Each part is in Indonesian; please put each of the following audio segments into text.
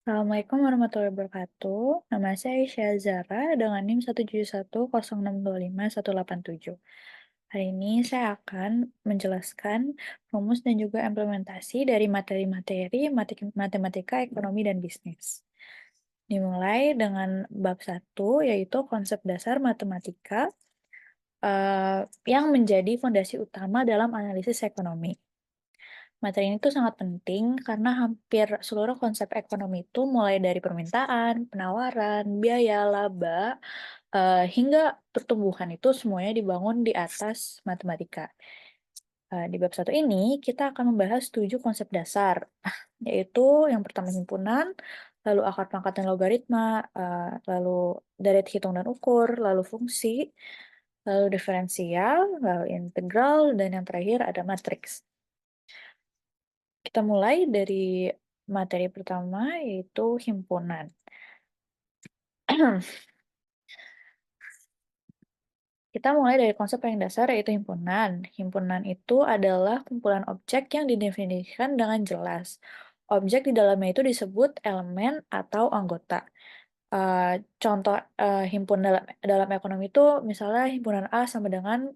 Assalamualaikum warahmatullahi wabarakatuh. Nama saya Isya Zara dengan NIM 17106251187. Hari ini saya akan menjelaskan rumus dan juga implementasi dari materi-materi matematika, ekonomi, dan bisnis. Dimulai dengan bab 1, yaitu konsep dasar matematika yang menjadi fondasi utama dalam analisis ekonomi. Materi ini tuh sangat penting karena hampir seluruh konsep ekonomi itu mulai dari permintaan, penawaran, biaya, laba, hingga pertumbuhan itu semuanya dibangun di atas matematika. Di bab 1 ini kita akan membahas 7 konsep dasar, yaitu yang pertama himpunan, lalu akar pangkat dan logaritma, lalu deret hitung dan ukur, lalu fungsi, lalu diferensial, lalu integral, dan yang terakhir ada matriks. Kita mulai dari materi pertama, yaitu himpunan. Kita mulai dari konsep paling dasar, yaitu himpunan. Himpunan itu adalah kumpulan objek yang didefinisikan dengan jelas. Objek di dalamnya itu disebut elemen atau anggota. Contoh himpunan dalam ekonomi itu, misalnya himpunan A sama dengan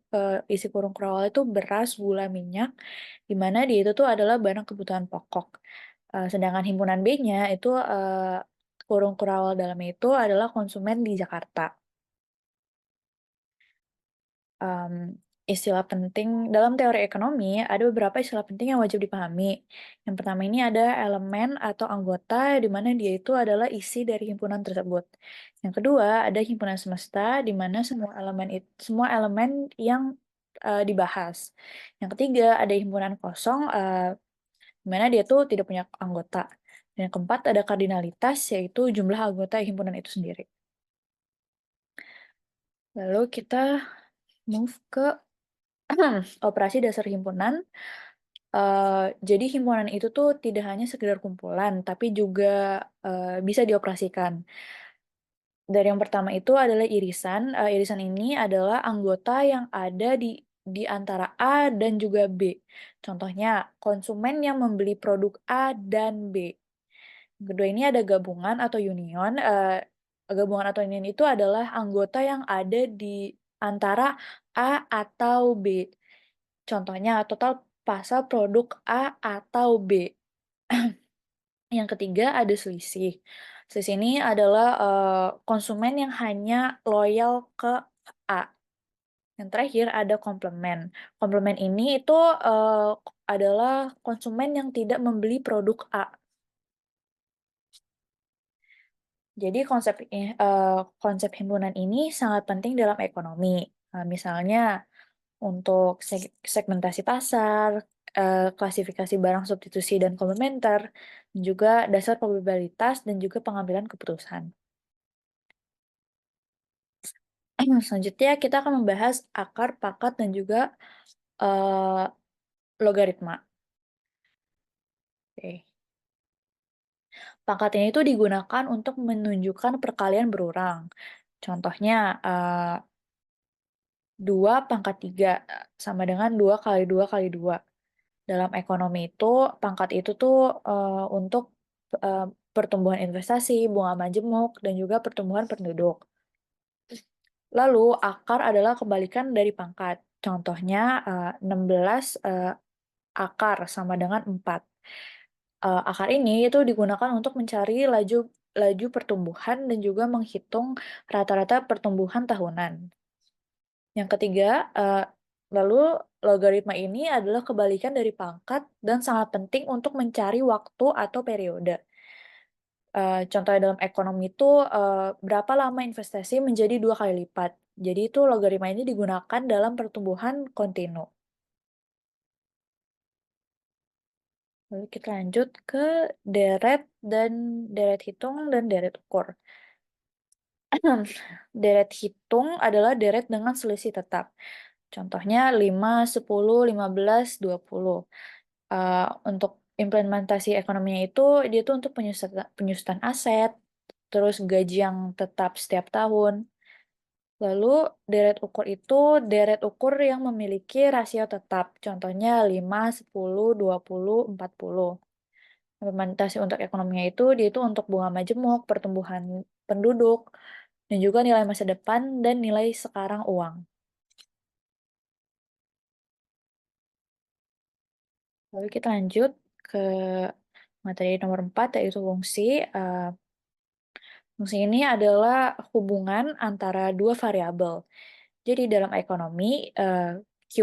isi kurung kurawal itu beras, gula, minyak, di mana dia itu tuh adalah barang kebutuhan pokok. Sedangkan himpunan B-nya itu kurung kurawal dalamnya itu adalah konsumen di Jakarta. Um, Istilah penting dalam teori ekonomi ada beberapa istilah penting yang wajib dipahami. Yang pertama ini ada elemen atau anggota di mana dia itu adalah isi dari himpunan tersebut. Yang kedua ada himpunan semesta di mana semua elemen yang dibahas. Yang ketiga ada himpunan kosong di mana dia tuh tidak punya anggota. Dan yang keempat ada kardinalitas yaitu jumlah anggota himpunan itu sendiri. Lalu kita move ke operasi dasar himpunan. Jadi himpunan itu tuh tidak hanya sekedar kumpulan, tapi juga bisa dioperasikan. Dari yang pertama itu adalah irisan. Irisan ini adalah anggota yang ada di antara A dan juga B. Contohnya, konsumen yang membeli produk A dan B. Yang kedua ini ada gabungan atau union. Gabungan atau union itu adalah anggota yang ada di antara A atau B. Contohnya, total pasar produk A atau B. Yang ketiga ada selisih. Selisih ini adalah konsumen yang hanya loyal ke A. Yang terakhir ada komplement. Komplement ini itu adalah konsumen yang tidak membeli produk A. Jadi konsep himpunan ini sangat penting dalam ekonomi. Misalnya untuk segmentasi pasar, klasifikasi barang substitusi dan komplementer, dan juga dasar probabilitas dan juga pengambilan keputusan. Selanjutnya kita akan membahas akar, pangkat, dan juga eh, logaritma. Oke. Pangkat ini itu digunakan untuk menunjukkan perkalian berulang. Contohnya, 2 pangkat 3 sama dengan 2 kali 2 kali 2. Dalam ekonomi itu, pangkat itu tuh untuk eh, pertumbuhan investasi, bunga majemuk, dan juga pertumbuhan penduduk. Lalu, akar adalah kebalikan dari pangkat. Contohnya, 16 akar sama dengan 4. Akar ini itu digunakan untuk mencari laju laju pertumbuhan dan juga menghitung rata-rata pertumbuhan tahunan. Yang ketiga, lalu logaritma ini adalah kebalikan dari pangkat dan sangat penting untuk mencari waktu atau periode. Contohnya dalam ekonomi itu, berapa lama investasi menjadi 2 kali lipat. Jadi itu logaritma ini digunakan dalam pertumbuhan kontinu. Lalu kita lanjut ke deret hitung dan deret ukur. Deret hitung adalah deret dengan selisih tetap. Contohnya 5, 10, 15, 20. Untuk implementasi ekonominya itu, dia tuh untuk penyusutan aset, terus gaji yang tetap setiap tahun. Lalu deret ukur itu deret ukur yang memiliki rasio tetap. Contohnya 5, 10, 20, 40. Implementasi untuk ekonominya itu, dia itu untuk bunga majemuk, pertumbuhan penduduk, dan juga nilai masa depan dan nilai sekarang uang. Lalu kita lanjut ke materi nomor 4, yaitu fungsi. Fungsi ini adalah hubungan antara dua variabel. Jadi dalam ekonomi, Q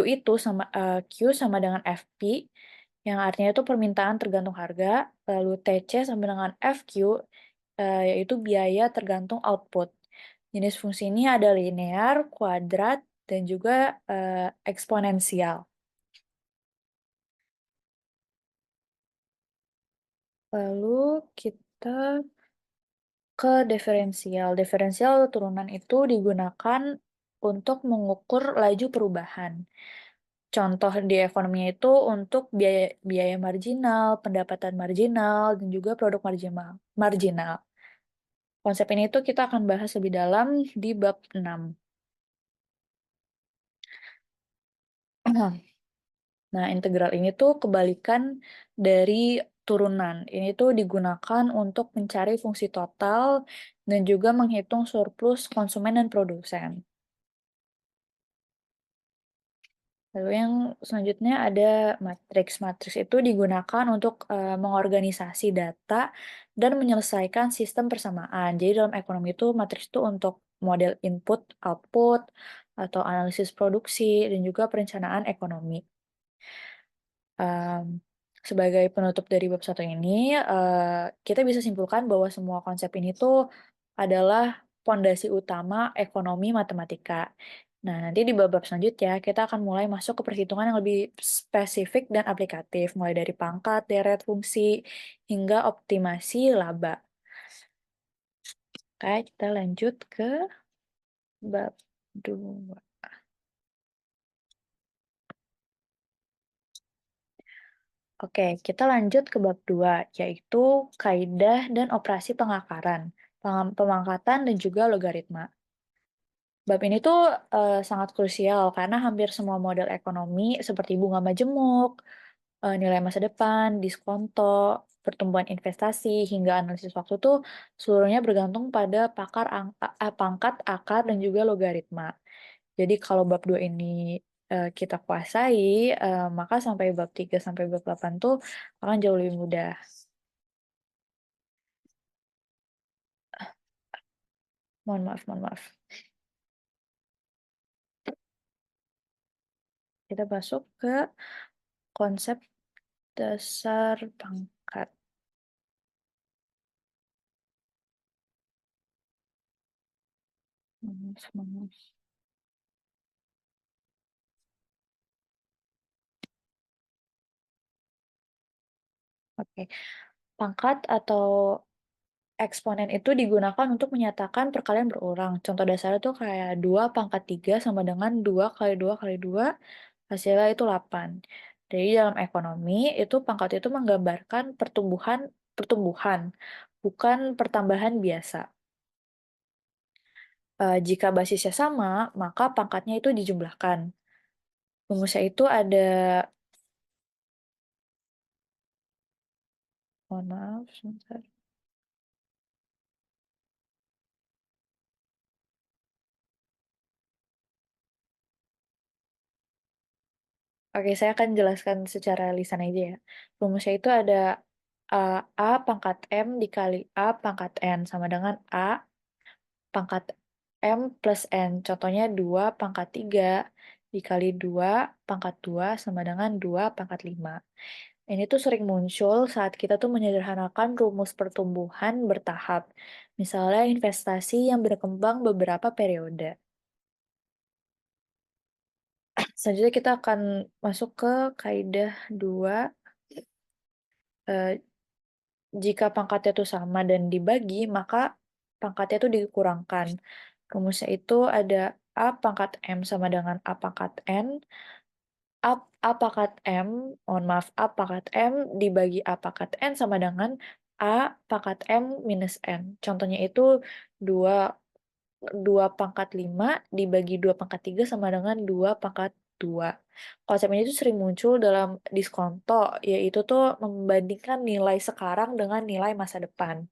sama dengan FP, yang artinya itu permintaan tergantung harga, lalu TC sama dengan FQ, yaitu biaya tergantung output. Jenis fungsi ini ada linear, kuadrat, dan juga eksponensial. Lalu kita ke diferensial. Diferensial turunan itu digunakan untuk mengukur laju perubahan. Contoh di ekonominya itu untuk biaya, biaya marginal, pendapatan marginal, dan juga produk marginal. marginal. Konsep ini tuh kita akan bahas lebih dalam di bab 6. Nah, integral ini tuh kebalikan dari turunan. Ini tuh digunakan untuk mencari fungsi total dan juga menghitung surplus konsumen dan produsen. Lalu yang selanjutnya ada matriks. Matriks itu digunakan untuk mengorganisasi data dan menyelesaikan sistem persamaan. Jadi dalam ekonomi itu matriks itu untuk model input, output, atau analisis produksi, dan juga perencanaan ekonomi. Um, Sebagai penutup dari bab 1 ini, kita bisa simpulkan bahwa semua konsep ini tuh adalah pondasi utama ekonomi matematika. Nah, nanti di bab-bab selanjutnya, kita akan mulai masuk ke perhitungan yang lebih spesifik dan aplikatif, mulai dari pangkat, deret, fungsi, hingga optimasi laba. Oke, kita lanjut ke bab 2. Oke, kita lanjut ke bab 2, yaitu kaidah dan operasi pengakaran, pemangkatan, dan juga logaritma. Bab ini tuh sangat krusial karena hampir semua model ekonomi seperti bunga majemuk, nilai masa depan, diskonto, pertumbuhan investasi, hingga analisis waktu tuh seluruhnya bergantung pada pangkat, akar, dan juga logaritma. Jadi kalau bab 2 ini kita kuasai, maka sampai bab 3 sampai bab 8 tuh akan jauh lebih mudah. Mohon maaf, mohon maaf. Kita masuk ke konsep dasar pangkat. Maaf, maaf. Oke, pangkat atau eksponen itu digunakan untuk menyatakan perkalian berulang. Contoh dasarnya tuh kayak 2 pangkat 3 sama dengan 2 kali 2 kali 2, hasilnya itu 8. Jadi dalam ekonomi, itu pangkat itu menggambarkan pertumbuhan, pertumbuhan, bukan pertambahan biasa. Jika basisnya sama, maka pangkatnya itu dijumlahkan. Rumusnya itu ada, mohon maaf, sebentar. Oke, saya akan jelaskan secara lisan aja ya. Rumusnya itu ada A pangkat M dikali A pangkat N sama dengan A pangkat M plus N. Contohnya 2 pangkat 3 dikali 2 pangkat 2 sama dengan 2 pangkat 5. Ini tuh sering muncul saat kita tuh menyederhanakan rumus pertumbuhan bertahap. Misalnya investasi yang berkembang beberapa periode. Selanjutnya kita akan masuk ke kaidah 2. Eh, Jika pangkatnya itu sama dan dibagi, maka pangkatnya itu dikurangkan. Rumusnya itu ada A pangkat M sama dengan A pangkat N. A pangkat M, mohon maaf, A pangkat M dibagi A pangkat N sama dengan A pangkat M minus N. Contohnya itu 2, 2 pangkat 5 dibagi 2 pangkat 3 sama dengan 2 pangkat 2. Konsep ini tuh sering muncul dalam diskonto, yaitu tuh membandingkan nilai sekarang dengan nilai masa depan.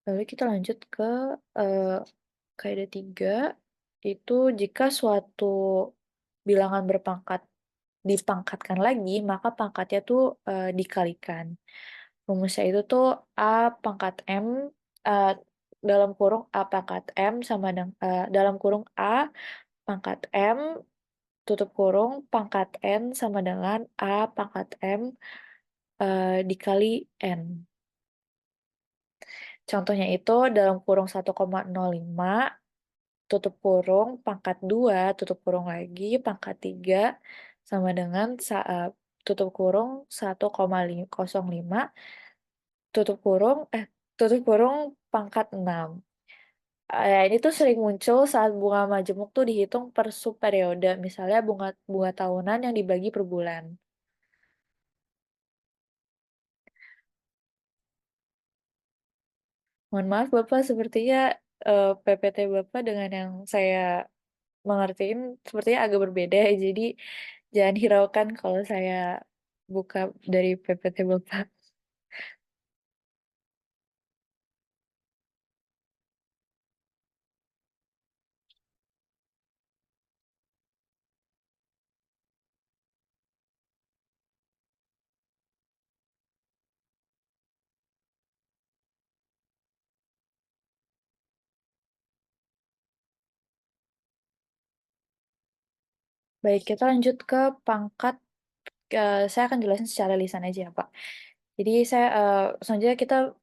Lalu kita lanjut ke eh, kaidah 3, itu jika suatu bilangan berpangkat dipangkatkan lagi, maka pangkatnya tuh dikalikan. Rumusnya itu tuh A pangkat M eh, dalam kurung A pangkat M sama dengan dalam kurung A pangkat M tutup kurung pangkat N sama dengan A pangkat M dikali N. Contohnya itu dalam kurung 1,05 tutup kurung pangkat 2 tutup kurung lagi pangkat 3 sama dengan tutup kurung 1,05 tutup kurung tutup kurung pangkat 6. Ini tuh sering muncul saat bunga majemuk tuh dihitung per subperiode, misalnya bunga bunga tahunan yang dibagi per bulan. Mohon maaf Bapak, sepertinya PPT Bapak dengan yang saya mengertiin sepertinya agak berbeda, jadi jangan hiraukan kalau saya buka dari PPT Bapak. Baik, kita lanjut ke pangkat. Saya akan jelasin secara lisan aja ya, Pak. Jadi selanjutnya kita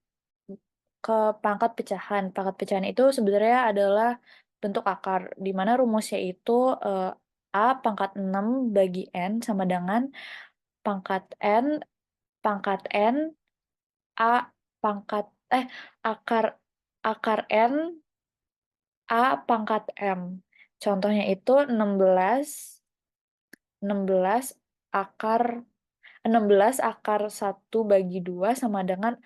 ke pangkat pecahan. Pangkat pecahan itu sebenarnya adalah bentuk akar, di mana rumusnya itu eh, A pangkat 6 bagi N sama dengan pangkat N, pangkat N, A pangkat, akar, akar N, A pangkat M. Contohnya itu 16 akar 16 akar 1/2 sama dengan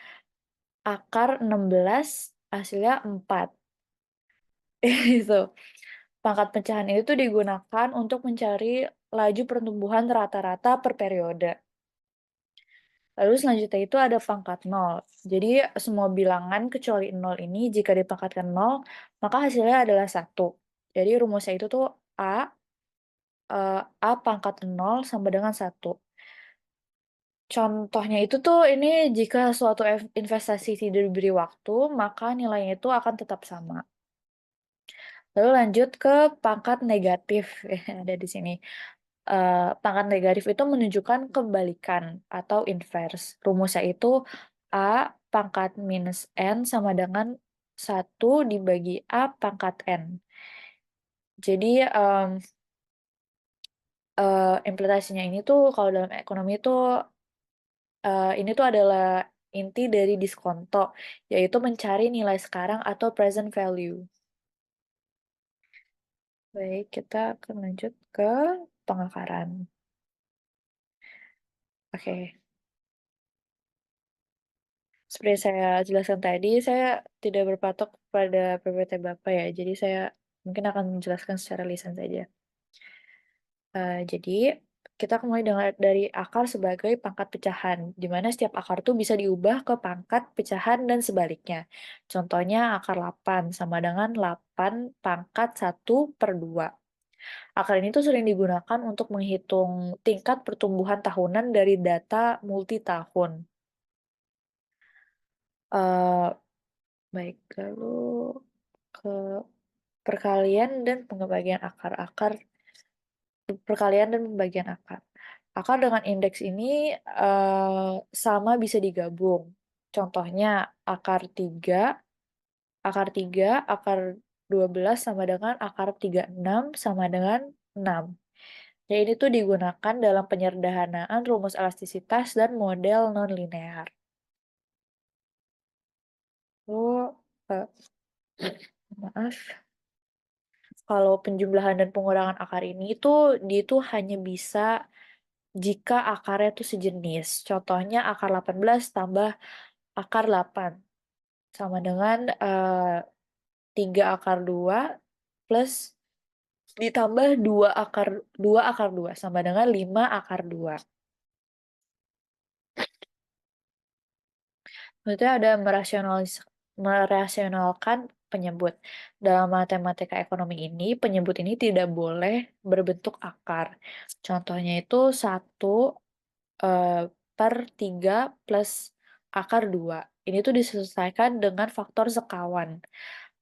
akar 16 hasilnya 4. Itu. Pangkat pecahan itu tuh digunakan untuk mencari laju pertumbuhan rata-rata per periode. Lalu selanjutnya itu ada pangkat nol. Jadi semua bilangan kecuali nol ini jika dipangkatkan nol, maka hasilnya adalah 1. Jadi rumusnya itu tuh A pangkat nol sama dengan 1. Contohnya itu tuh ini jika suatu investasi tidak diberi waktu, maka nilainya itu akan tetap sama. Lalu lanjut ke pangkat negatif, ada di sini. Pangkat negatif itu menunjukkan kebalikan atau inverse. Rumusnya itu A pangkat minus N sama dengan 1 dibagi A pangkat N. Jadi implementasinya ini tuh kalau dalam ekonomi itu ini tuh adalah inti dari diskonto, yaitu mencari nilai sekarang atau present value. Baik, kita akan lanjut ke pengakaran. Oke, seperti saya jelaskan tadi, saya tidak berpatok pada PPT Bapak ya, jadi saya mungkin akan menjelaskan secara lisan saja. Jadi, kita mulai dari akar sebagai pangkat pecahan, di mana setiap akar tuh bisa diubah ke pangkat pecahan dan sebaliknya. Contohnya akar 8 sama dengan 8 pangkat 1/2. Akar ini tuh sering digunakan untuk menghitung tingkat pertumbuhan tahunan dari data multi tahun. Eh, Baik, lalu ke perkalian dan pembagian akar. Perkalian dan pembagian akar. Akar dengan indeks ini sama bisa digabung. Contohnya akar 3, akar 12 sama dengan akar 36 sama dengan 6. Ya, ini tuh digunakan dalam penyederhanaan rumus elastisitas dan model non-linear. Oh, eh, maaf. Kalau penjumlahan dan pengurangan akar ini itu dia itu hanya bisa jika akarnya itu sejenis. Contohnya akar 18 tambah akar 8 sama dengan 3 akar 2 plus ditambah 2 akar 2 sama dengan 5 akar 2. Maksudnya ada merasionalkan penyebut. Dalam matematika ekonomi ini, penyebut ini tidak boleh berbentuk akar. Contohnya itu 1/3 plus akar 2. Ini tuh diselesaikan dengan faktor sekawan.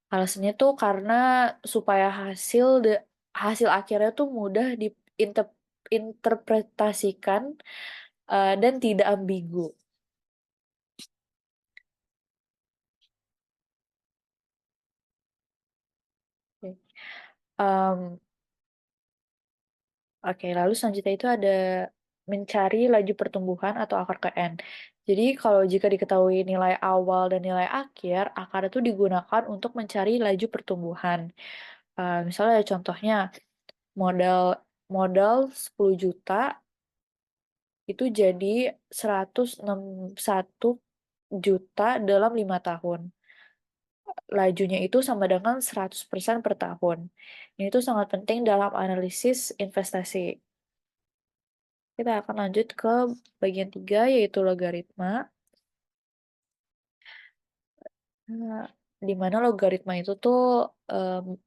Alasannya tuh karena supaya hasil akhirnya tuh mudah diinterpretasikan dan tidak ambigu. Oke. Em, Oke, lalu selanjutnya itu ada mencari laju pertumbuhan atau akar ke N. Jadi kalau jika diketahui nilai awal dan nilai akhir, akar itu digunakan untuk mencari laju pertumbuhan. Misalnya contohnya modal modal 10 juta itu jadi 161 juta dalam 5 tahun. Lajunya itu sama dengan 100% per tahun. Ini tuh sangat penting dalam analisis investasi. Kita akan lanjut ke bagian 3 yaitu logaritma. Nah, di mana logaritma itu tuh em,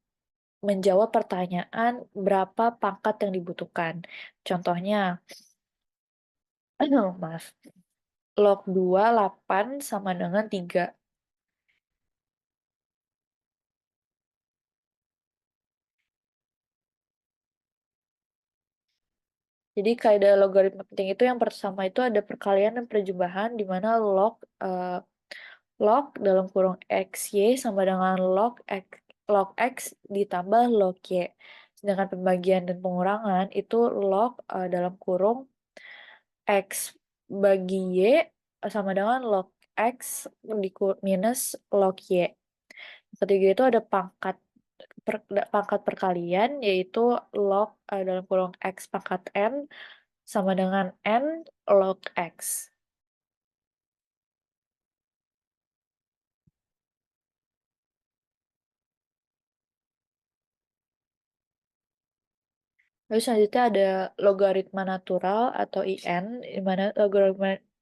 menjawab pertanyaan berapa pangkat yang dibutuhkan. Contohnya, maaf, log 2 8 sama dengan 3. Jadi kaidah logaritma penting itu yang pertama itu ada perkalian dan perjumlahan di mana log dalam kurung XY sama dengan log X ditambah log Y. Sedangkan pembagian dan pengurangan itu log dalam kurung X bagi Y sama dengan log X minus log Y. Ketiga itu ada pangkat perkalian yaitu log dalam kurung X pangkat N sama dengan N log X. Lalu selanjutnya ada logaritma natural atau IN, di mana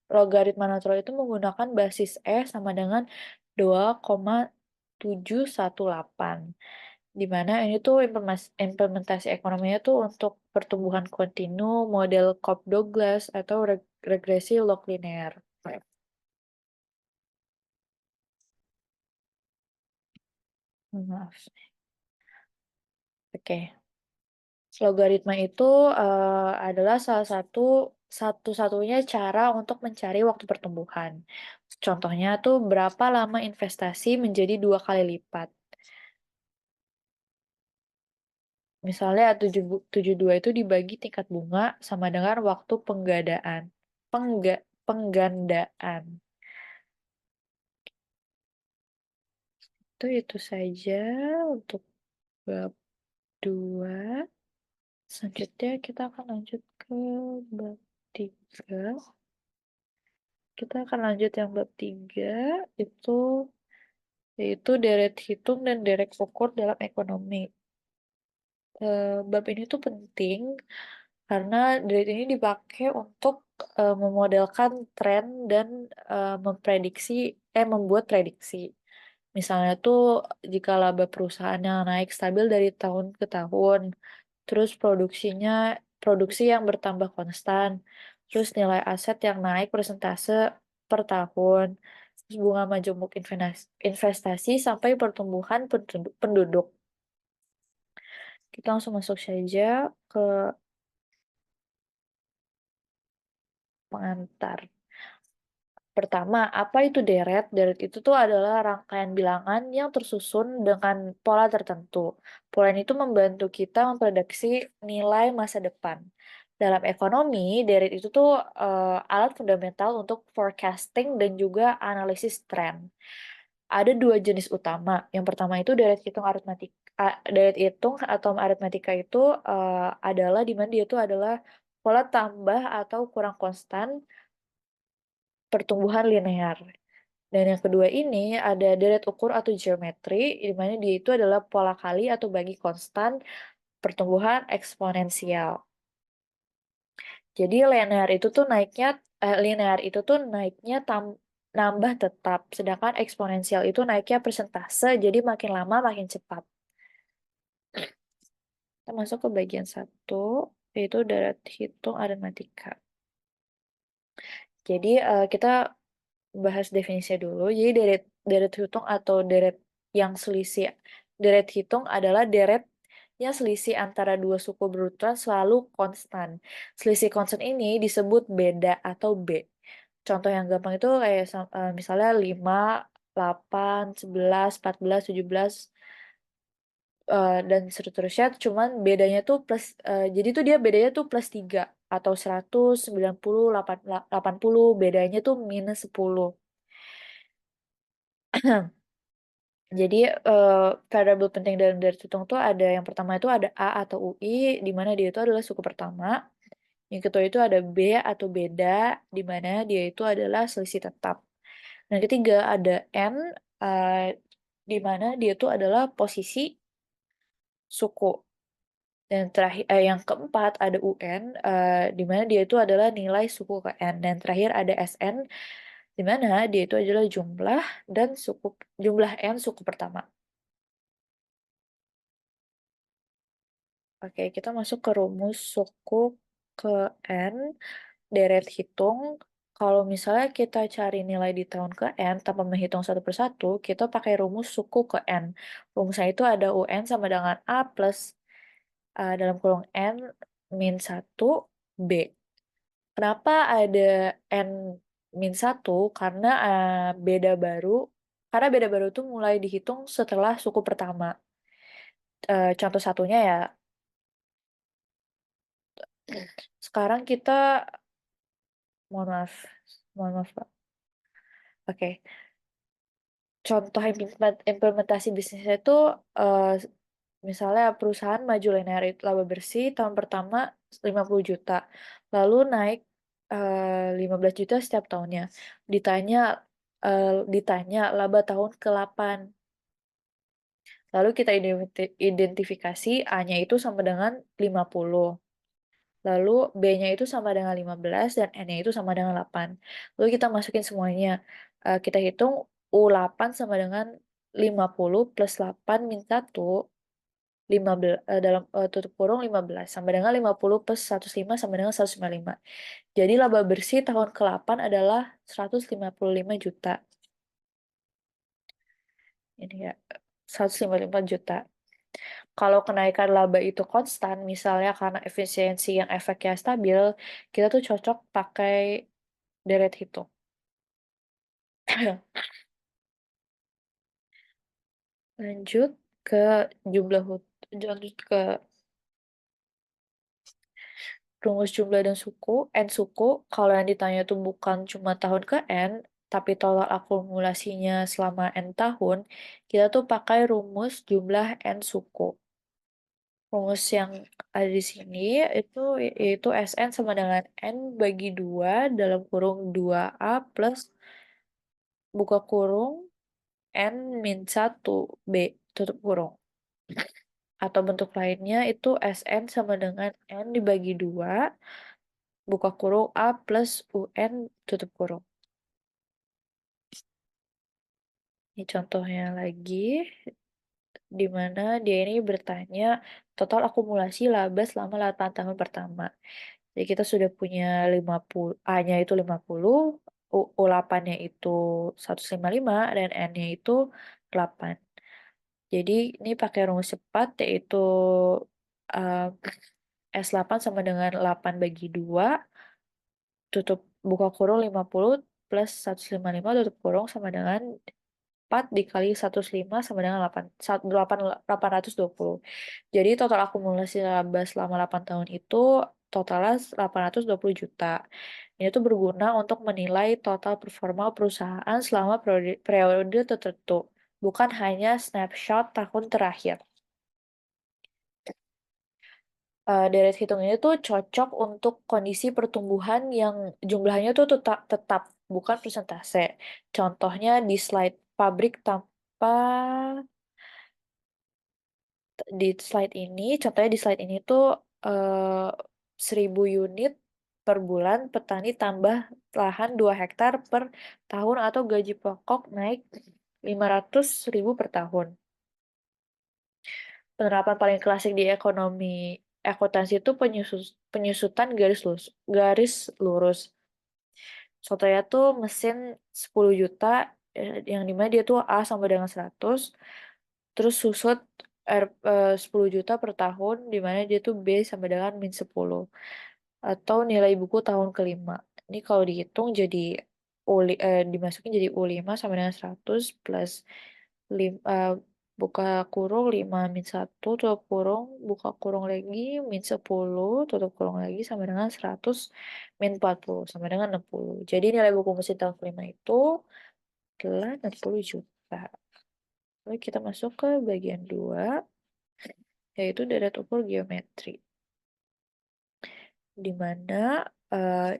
logaritma natural itu menggunakan basis sama dengan 2,718. Di mana ini tuh implementasi ekonominya tuh untuk pertumbuhan kontinu, model Cobb-Douglas, atau regresi log linear. Maaf. Oke. Logaritma itu adalah salah satu-satunya cara untuk mencari waktu pertumbuhan. Contohnya tuh berapa lama investasi menjadi 2 kali lipat. Misalnya 72 itu dibagi tingkat bunga sama dengan waktu penggandaan. Itu saja untuk bab 2. Selanjutnya kita akan lanjut ke bab 3. Kita akan lanjut yang bab 3 itu yaitu deret hitung dan deret ukur dalam ekonomi. Bab ini tuh penting karena deret ini dipakai untuk memodelkan tren dan membuat prediksi. Misalnya tuh jika laba perusahaannya naik stabil dari tahun ke tahun, terus produksi yang bertambah konstan, terus nilai aset yang naik persentase per tahun, terus bunga majemuk investasi sampai pertumbuhan penduduk. Kita langsung masuk saja ke pengantar. Pertama, apa itu deret? Deret itu tuh adalah rangkaian bilangan yang tersusun dengan pola tertentu. Pola ini tuh membantu kita memprediksi nilai masa depan. Dalam ekonomi, deret itu tuh alat fundamental untuk forecasting dan juga analisis tren. Ada 2 jenis utama. Yang pertama itu deret hitung atau aritmatika itu adalah di mana dia itu adalah pola tambah atau kurang konstan pertumbuhan linear. Dan yang kedua ini ada deret ukur atau geometri, di mana dia itu adalah pola kali atau bagi konstan pertumbuhan eksponensial. Jadi linear itu tuh naiknya nambah tetap, sedangkan eksponensial itu naiknya persentase, jadi makin lama makin cepat. Kita masuk ke bagian satu, yaitu deret hitung aritmatika. Jadi kita bahas definisinya dulu. Jadi deret deret hitung atau yang selisih deret hitung adalah deret yang selisih antara dua suku berurutan selalu konstan. Selisih konstan ini disebut beda atau B. Contoh yang gampang itu kayak misalnya 5, 8, 11, 14, 17 dan seterusnya, cuman bedanya tuh jadi tuh dia bedanya tuh plus 3 atau 100, 90, 80, bedanya tuh minus 10. Jadi variabel penting dalam deret hitung tuh ada yang pertama itu ada A atau UI, di mana dia itu adalah suku pertama. Yang kedua itu ada B atau beda, di mana dia itu adalah selisih tetap. Dan ketiga ada N, uh, di mana dia itu adalah posisi suku. Dan terakhir yang keempat ada UN, di mana dia itu adalah nilai suku ke N. Dan terakhir ada SN, di mana dia itu adalah jumlah N suku pertama. Oke, kita masuk ke rumus suku ke N, deret hitung. Kalau misalnya kita cari nilai di tahun ke N tanpa menghitung satu persatu, kita pakai rumus suku ke N. Rumusnya itu ada UN sama dengan A plus dalam kurung N min 1 B. Kenapa ada N min 1? Karena beda baru itu mulai dihitung setelah suku pertama. Contoh satunya ya, sekarang kita, mohon maaf, mohon maaf Pak. Oke, contoh implementasi bisnisnya itu eh, misalnya perusahaan maju linear laba bersih tahun pertama 50 juta, lalu naik 15 juta setiap tahunnya. Ditanya ditanya laba tahun ke-8. Lalu kita identifikasi A-nya itu sama dengan 50. Lalu B-nya itu sama dengan 15 dan N-nya itu sama dengan 8. Lalu kita masukin semuanya. Kita hitung U8 sama dengan 50 plus 8 min 1, 15, tutup kurung 15 sama dengan 50 plus 105 sama dengan 155. Jadi laba bersih tahun ke-8 adalah 155 juta. Ini ya, 155 juta. Kalau kenaikan laba itu konstan, misalnya karena efisiensi yang efeknya stabil, kita tuh cocok pakai deret hitung. Lanjut ke lanjut ke rumus jumlah dan suku, N suku. Kalau yang ditanya tuh bukan cuma tahun ke N, tapi total akumulasinya selama N tahun, kita tuh pakai rumus jumlah N suku. Rumus yang ada di sini itu yaitu SN sama dengan N bagi 2 dalam kurung 2A plus buka kurung N min 1 B tutup kurung. Atau bentuk lainnya itu SN sama dengan N dibagi 2 buka kurung A plus UN tutup kurung. Ini contohnya lagi, di mana dia ini bertanya total akumulasi laba selama 8 tahun pertama. Jadi kita sudah punya 50, A-nya itu 50, U8-nya itu 155, dan N-nya itu 8. Jadi ini pakai rumus cepat, yaitu uh, S8 sama dengan 8 bagi 2, tutup buka kurung 50 plus 155 tutup kurung sama dengan 4 dikali 105 sama dengan 820. Jadi total akumulasi laba selama 8 tahun itu totalnya 820 juta. Ini tuh berguna untuk menilai total performa perusahaan selama periode tertentu, bukan hanya snapshot tahun terakhir. Deret hitung ini tuh cocok untuk kondisi pertumbuhan yang jumlahnya tuh tetap bukan persentase. Contohnya di slide pabrik tanpa Di slide ini, contohnya di slide ini tuh 1.000 unit per bulan petani tambah lahan 2 hektar per tahun atau gaji pokok naik 500.000 per tahun. Penerapan paling klasik di ekonomi akuntansi itu penyusutan garis lurus. Contohnya tuh mesin 10 juta yang dimana dia tuh A sama dengan 100, terus susut 10 juta per tahun dimana dia tuh B sama dengan -10 atau nilai buku tahun kelima. Ini kalau dihitung jadi dimasukin jadi U5 sama dengan 100 plus buka kurung 5 -1 tutup kurung buka kurung lagi -10 tutup kurung lagi sama dengan 100 -40 sama dengan 60. Jadi nilai buku mesin tahun kelima itu adalah 60 juta. Lalu kita masuk ke bagian 2 yaitu deret ukur geometri. Di mana eh,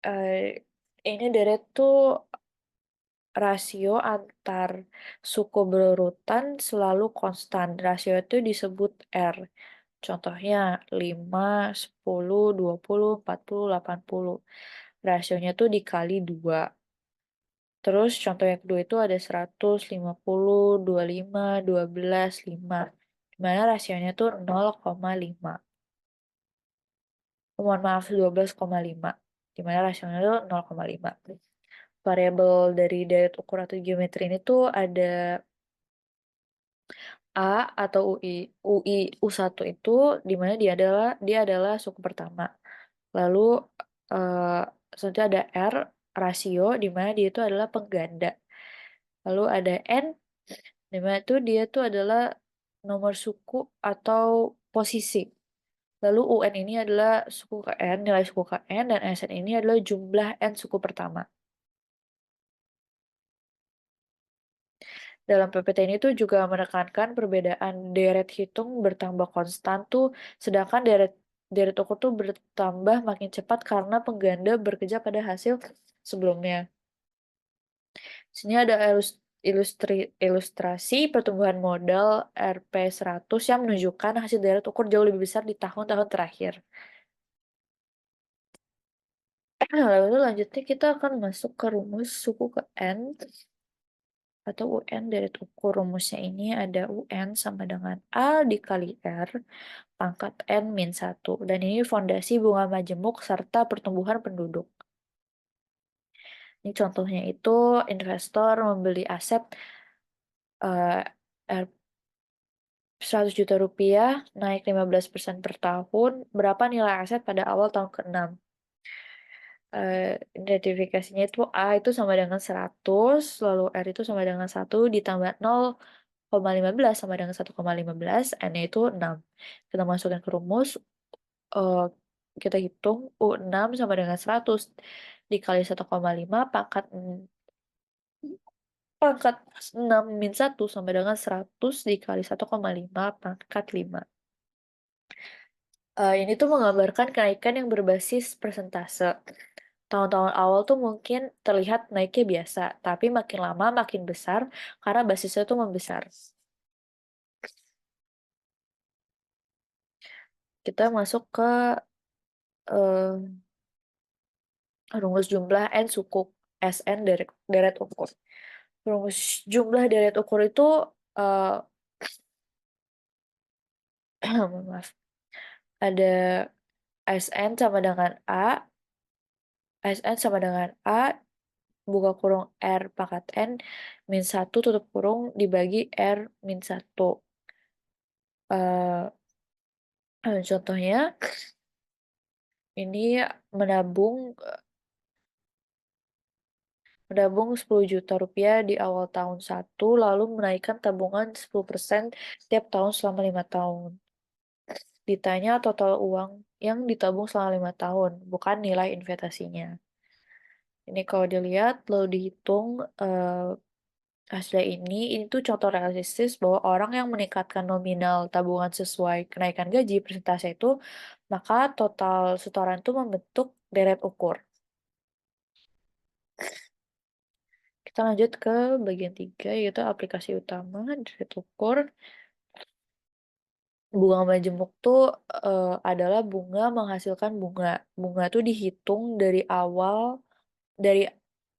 eh, ini deret tuh rasio antar suku berurutan selalu konstan. Rasio itu disebut R. Contohnya 5, 10, 20, 40, 80. Rasionya tuh dikali 2. Terus contoh yang kedua itu ada 100, 50, 25, 12, 5. Dimana rasionya tuh 0,5. Mohon maaf 12,5. Dimana rasionya tuh 0,5. Variabel dari deret ukur atau geometri ini tuh ada A atau U1 itu dimana dia adalah suku pertama. Lalu eh selanjutnya ada R rasio dimana dia itu adalah pengganda. Lalu ada N dimana itu dia tuh adalah nomor suku atau posisi. Lalu UN ini adalah suku KN, nilai suku KN, dan SN ini adalah jumlah N suku pertama. Dalam PPT ini tuh juga menekankan perbedaan deret hitung bertambah konstan tuh, sedangkan deret deret ukur tuh bertambah makin cepat karena pengganda bekerja pada hasil sebelumnya. Sini ada ilustrasi pertumbuhan modal RP100 yang menunjukkan hasil deret ukur jauh lebih besar di tahun-tahun terakhir. Lalu lanjutnya kita akan masuk ke rumus suku ke N atau UN deret ukur. Rumusnya ini ada UN sama dengan A dikali R pangkat N min 1. Dan ini fondasi bunga majemuk serta pertumbuhan penduduk. Ini contohnya itu investor membeli aset eh, 100 juta rupiah naik 15% per tahun. Berapa nilai aset pada awal tahun ke-6? Identifikasinya itu A itu sama dengan 100, lalu R itu sama dengan 1 ditambah 0,15 sama dengan 1,15, N-nya itu 6. Kita masukkan ke rumus, eh, kita hitung U6 sama dengan 100 dikali 1,5 pangkat 6 min 1 sama dengan 100 dikali 1,5 pangkat 5. Ini tuh menggambarkan kenaikan yang berbasis persentase. Tahun-tahun awal tuh mungkin terlihat naiknya biasa, tapi makin lama makin besar karena basisnya tuh membesar. Kita masuk ke eh, rumus jumlah N suku SN deret ukur. Rumus jumlah deret ukur itu eh maaf, ada SN sama dengan A, SN sama dengan A, buka kurung R pangkat N, min 1 tutup kurung dibagi R min 1. Contohnya, ini menabung menabung 10 juta rupiah di awal tahun 1, lalu menaikkan tabungan 10% tiap tahun selama 5 tahun. Ditanya total uang yang ditabung selama 5 tahun, bukan nilai investasinya. Ini kalau dilihat, lalu dihitung hasilnya ini tuh contoh realistis bahwa orang yang meningkatkan nominal tabungan sesuai kenaikan gaji persentase itu, maka total setoran itu membentuk deret ukur. Kita lanjut ke bagian 3, yaitu aplikasi utama deret ukur. Bunga majemuk tuh adalah bunga menghasilkan bunga. Bunga tuh dihitung dari awal, dari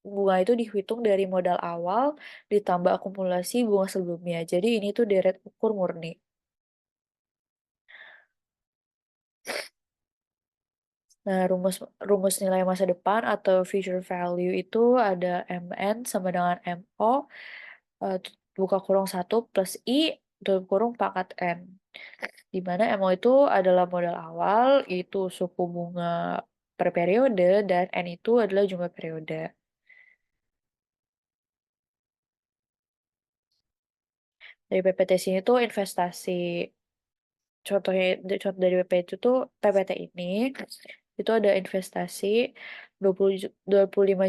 bunga itu dihitung dari modal awal ditambah akumulasi bunga sebelumnya. Jadi ini tuh deret ukur murni. Nah, rumus rumus nilai masa depan atau future value itu ada MN sama dengan MO, buka kurung 1 + I, tutup kurung pangkat N. Di mana MO itu adalah modal awal, itu suku bunga per periode, dan N itu adalah jumlah periode. Dari PPT sini tuh investasi. Contohnya, contoh dari PPT itu tuh PPT ini, itu ada investasi 25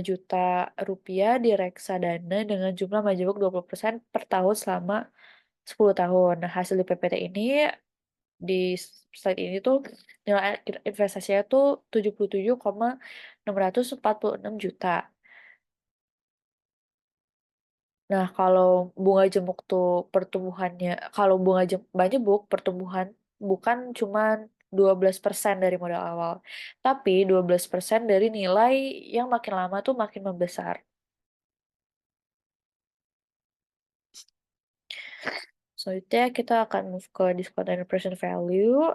juta rupiah di reksadana dengan jumlah majemuk 20% per tahun selama 10 tahun. Nah, hasil di PPT ini di slide ini tuh nilai investasinya tuh 77,646 juta. Nah, kalau bunga jemuk tuh pertumbuhannya, kalau bunga majemuk pertumbuhan bukan cuma 12% dari modal awal, tapi 12% dari nilai yang makin lama tuh makin membesar. Selanjutnya kita akan move ke discount and present value.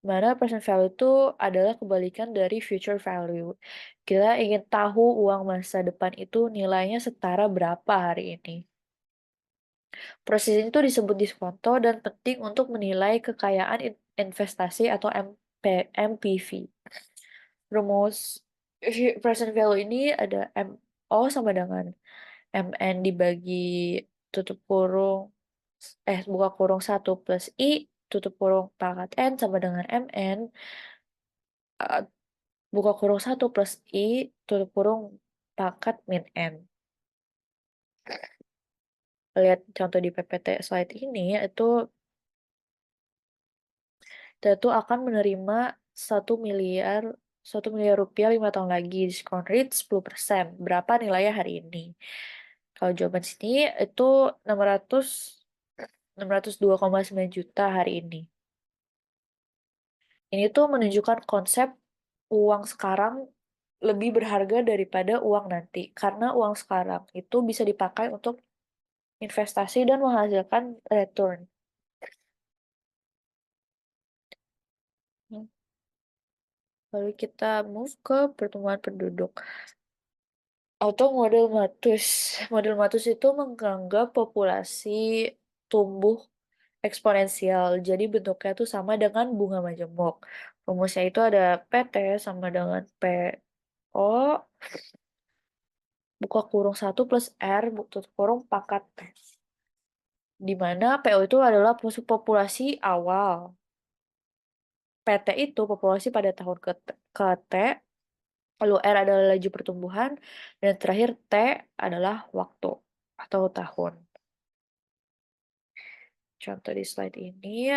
Mana present value itu adalah kebalikan dari future value. Kita ingin tahu uang masa depan itu nilainya setara berapa hari ini. Proses ini tuh disebut diskonto dan penting untuk menilai kekayaan investasi atau MPV. Rumus present value ini ada MO sama dengan MN dibagi tutup kurung buka kurung 1 + I tutup kurung pangkat N sama dengan MN, eh, buka kurung 1 + I tutup kurung pangkat min N. Lihat contoh di PPT slide ini, kita tuh akan menerima 1 miliar 1 miliar rupiah 5 tahun lagi, diskon rate 10%. Berapa nilainya hari ini? Kalau jawaban sini itu 602,9 juta hari ini. Ini tuh menunjukkan konsep uang sekarang lebih berharga daripada uang nanti. Karena uang sekarang itu bisa dipakai untuk investasi dan menghasilkan return. Lalu kita move ke pertumbuhan penduduk. Atau model Matus. Model Matus itu menganggap populasi tumbuh eksponensial. Jadi bentuknya tuh sama dengan bunga majemuk. Rumusnya itu ada PT sama dengan PO, buka kurung 1 + R, tutup kurung pangkat T. Di mana PO itu adalah populasi awal. PT itu populasi pada tahun ke T, lalu R adalah laju pertumbuhan, dan terakhir T adalah waktu atau tahun. Contoh di slide ini,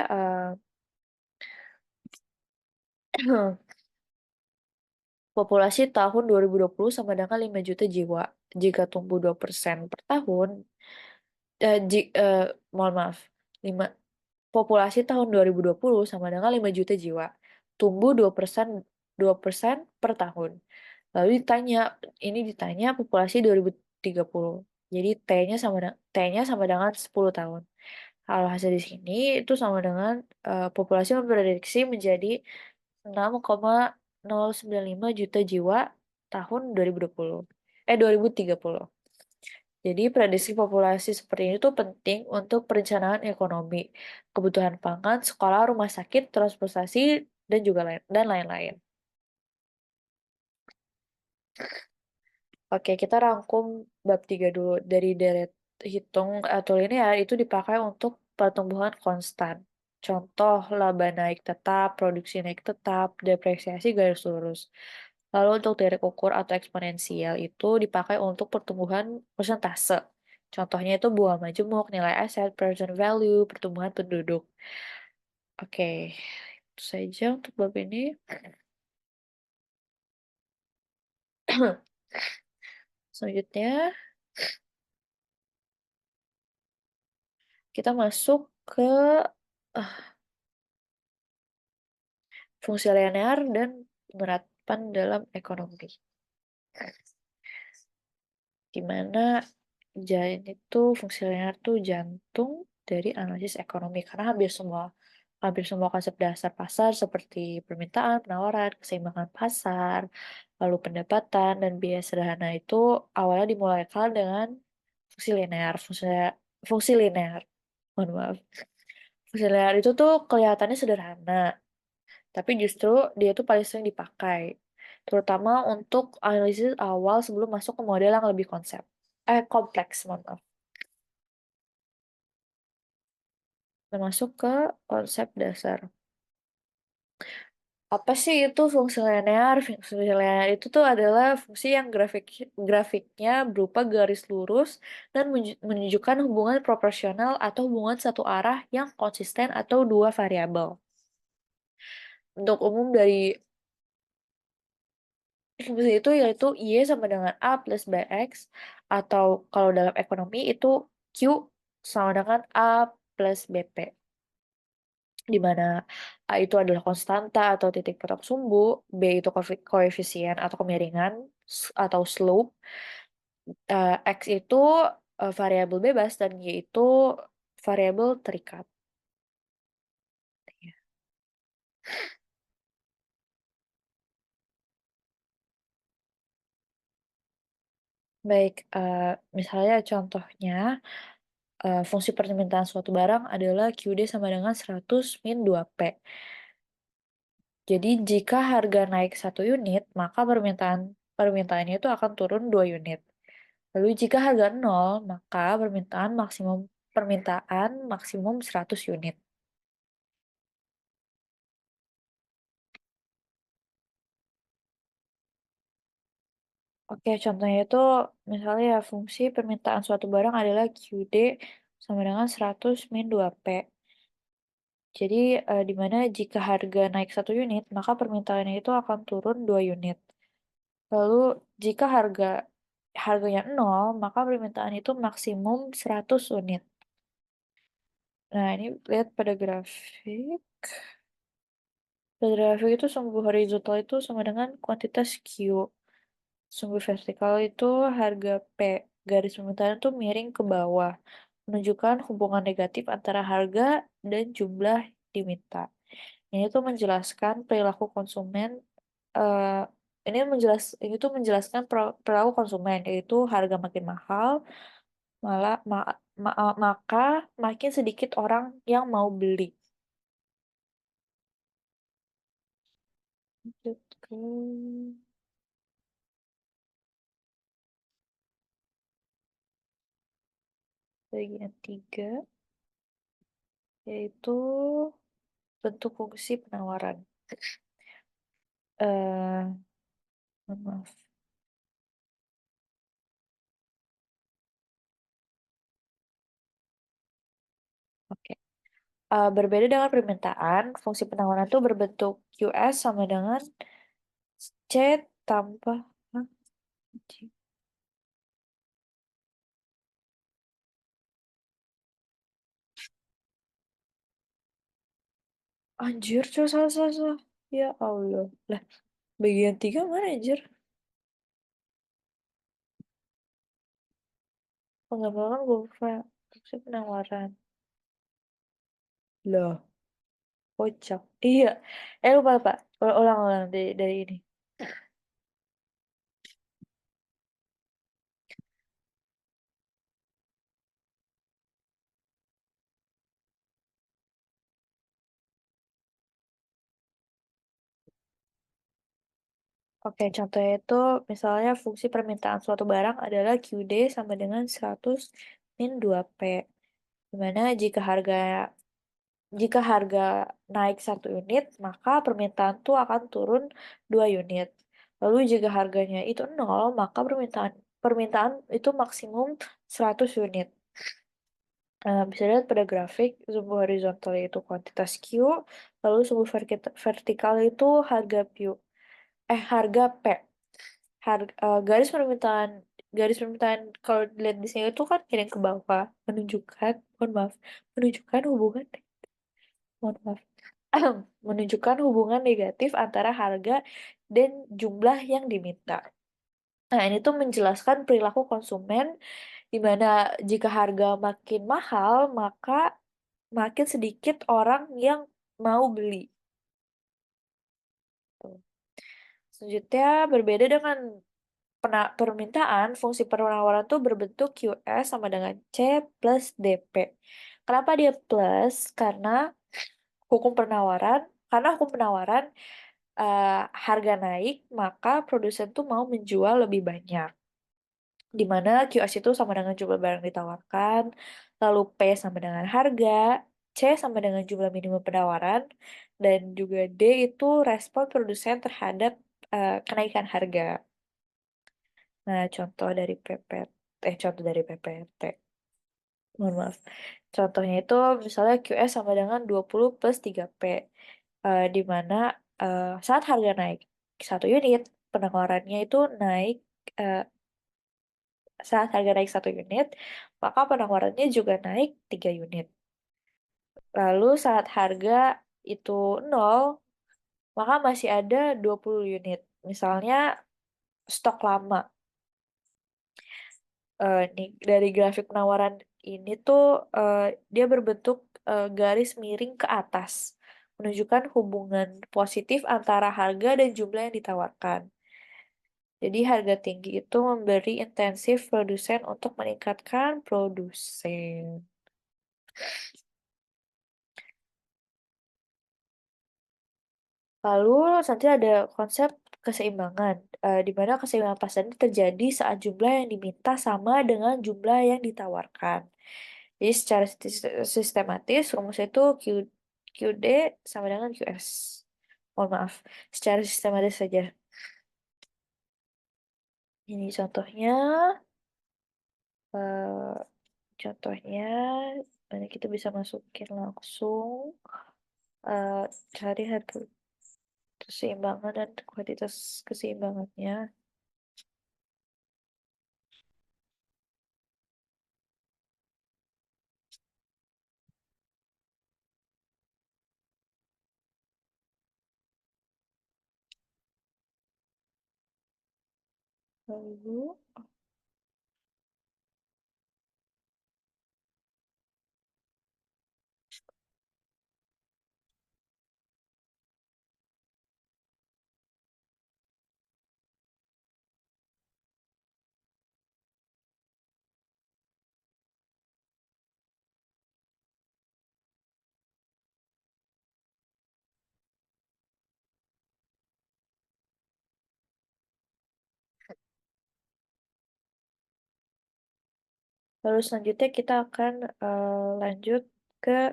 populasi tahun 2020 sama dengan 5 juta jiwa. Jika tumbuh 2% per tahun, eh, ji, eh, mohon maaf, 5, populasi tahun 2020 sama dengan 5 juta jiwa. Tumbuh 2% per tahun. Lalu ditanya populasi 2030. Jadi T-nya sama dengan 10 tahun. Kalau hasil di sini itu sama dengan populasi memprediksi menjadi 6,095 juta jiwa tahun 2020. 2030. Jadi prediksi populasi seperti ini tuh penting untuk perencanaan ekonomi, kebutuhan pangan, sekolah, rumah sakit, transportasi, dan juga lain-lain. Oke, kita rangkum bab 3 dulu. Dari deret hitung atau linear itu dipakai untuk pertumbuhan konstan. Contoh, laba naik tetap, produksi naik tetap, depresiasi garis lurus. Lalu untuk derek ukur atau eksponensial itu dipakai untuk pertumbuhan persentase. Contohnya itu buah majemuk, nilai aset, present value, pertumbuhan penduduk. Oke, itu saja untuk bab ini. Selanjutnya, kita masuk ke eh, fungsi linear dan penerapan dalam ekonomi. Di mana itu fungsi linear tuh jantung dari analisis ekonomi karena hampir semua konsep dasar pasar seperti permintaan, penawaran, keseimbangan pasar, lalu pendapatan dan biaya sederhana itu awalnya dimulai dengan fungsi linear, fungsi linear. Mohon maaf. Fungsi linear itu tuh kelihatannya sederhana, tapi justru dia tuh paling sering dipakai, terutama untuk analisis awal sebelum masuk ke model yang lebih kompleks, mohon maaf. Nah, masuk ke konsep dasar. Apa sih itu fungsi linear? Fungsi linear itu tuh adalah fungsi yang grafiknya berupa garis lurus dan menunjukkan hubungan proporsional atau hubungan satu arah yang konsisten atau dua variabel. Untuk umum dari fungsi itu yaitu Y sama dengan A plus BX, atau kalau dalam ekonomi itu Q sama dengan A plus BP, di mana A itu adalah konstanta atau titik potong sumbu, B itu koefisien atau kemiringan atau slope, X itu variabel bebas, dan Y itu variabel terikat. Baik, misalnya contohnya, fungsi permintaan suatu barang adalah QD sama dengan 100 min 2P. Jadi jika harga naik 1 unit, maka permintaannya itu akan turun 2 unit. Lalu jika harga nol, maka permintaan maksimum 100 unit. Oke, contohnya itu misalnya ya, fungsi permintaan suatu barang adalah QD sama dengan 100 min 2P. Jadi di mana jika harga naik 1 unit, maka permintaannya itu akan turun 2 unit. Lalu jika harganya nol, maka permintaan itu maksimum 100 unit. Nah, ini lihat pada grafik. Pada grafik itu sumbu horizontal itu sama dengan kuantitas Q. Sumbu vertikal itu harga P. Garis permintaan itu miring ke bawah, menunjukkan hubungan negatif antara harga dan jumlah diminta. Ini tuh menjelaskan perilaku konsumen. eh ini tuh menjelaskan perilaku konsumen, yaitu harga makin mahal, maka makin sedikit orang yang mau beli. Lanjut ke bagian 3, yaitu bentuk fungsi penawaran. eh Mohon maaf. Oke. Berbeda dengan permintaan, fungsi penawaran itu berbentuk QS sama dengan C tambah. Hah? C. Anjir, coba salah, salah, salah. Ya Allah. Lah, bagian 3 mana anjir? Pengembangan berupa fungsi penawaran. Loh, kocak. Iya. Lupa, Pak. Ulang-ulang dari ini. Oke, contohnya itu misalnya fungsi permintaan suatu barang adalah QD sama dengan 100 min 2P. Dimana jika harga naik 1 unit, maka permintaan tuh akan turun 2 unit. Lalu jika harganya itu nol, maka permintaan permintaan itu maksimum 100 unit. Bisa lihat pada grafik, sumbu horizontal itu kuantitas Q, lalu sumbu vertikal itu harga P. Garis permintaan kalau dilihat di sini itu kan kirim ke bawah, menunjukkan, mohon maaf, menunjukkan hubungan. mohon maaf, menunjukkan hubungan negatif antara harga dan jumlah yang diminta. Nah, ini tuh menjelaskan perilaku konsumen di mana jika harga makin mahal, maka makin sedikit orang yang mau beli. Tuh. Selanjutnya, berbeda dengan permintaan, fungsi penawaran tuh berbentuk QS sama dengan C plus DP. Kenapa dia plus? Hukum penawaran, karena hukum penawaran, harga naik, maka produsen tuh mau menjual lebih banyak. Di mana QS itu sama dengan jumlah barang ditawarkan, lalu P sama dengan harga, C sama dengan jumlah minimum penawaran, dan juga D itu respon produsen terhadap kenaikan harga. Nah, contoh dari PPT. Mohon maaf. Contohnya itu misalnya QS sama dengan 20 plus 3P. Di mana saat harga naik 1 unit, penawarannya itu naik, eh, saat harga naik 1 unit, maka penawarannya juga naik 3 unit. Lalu saat harga itu nol, maka masih ada 20 unit. Misalnya stok lama. Nih, dari grafik penawaran ini tuh eh, dia berbentuk garis miring ke atas, menunjukkan hubungan positif antara harga dan jumlah yang ditawarkan. Jadi harga tinggi itu memberi intensif produsen untuk meningkatkan produsen. Lalu nanti ada konsep keseimbangan, di mana keseimbangan pasar ini terjadi saat jumlah yang diminta sama dengan jumlah yang ditawarkan. Jadi secara sistematis rumusnya itu QD sama dengan QS. Mohon maaf, secara sistematis saja. Ini contohnya, eh, contohnya, ini kita bisa masukin langsung, eh, cari harga keseimbangan dan kuantitas keseimbangannya. Lalu, lalu selanjutnya kita akan lanjut ke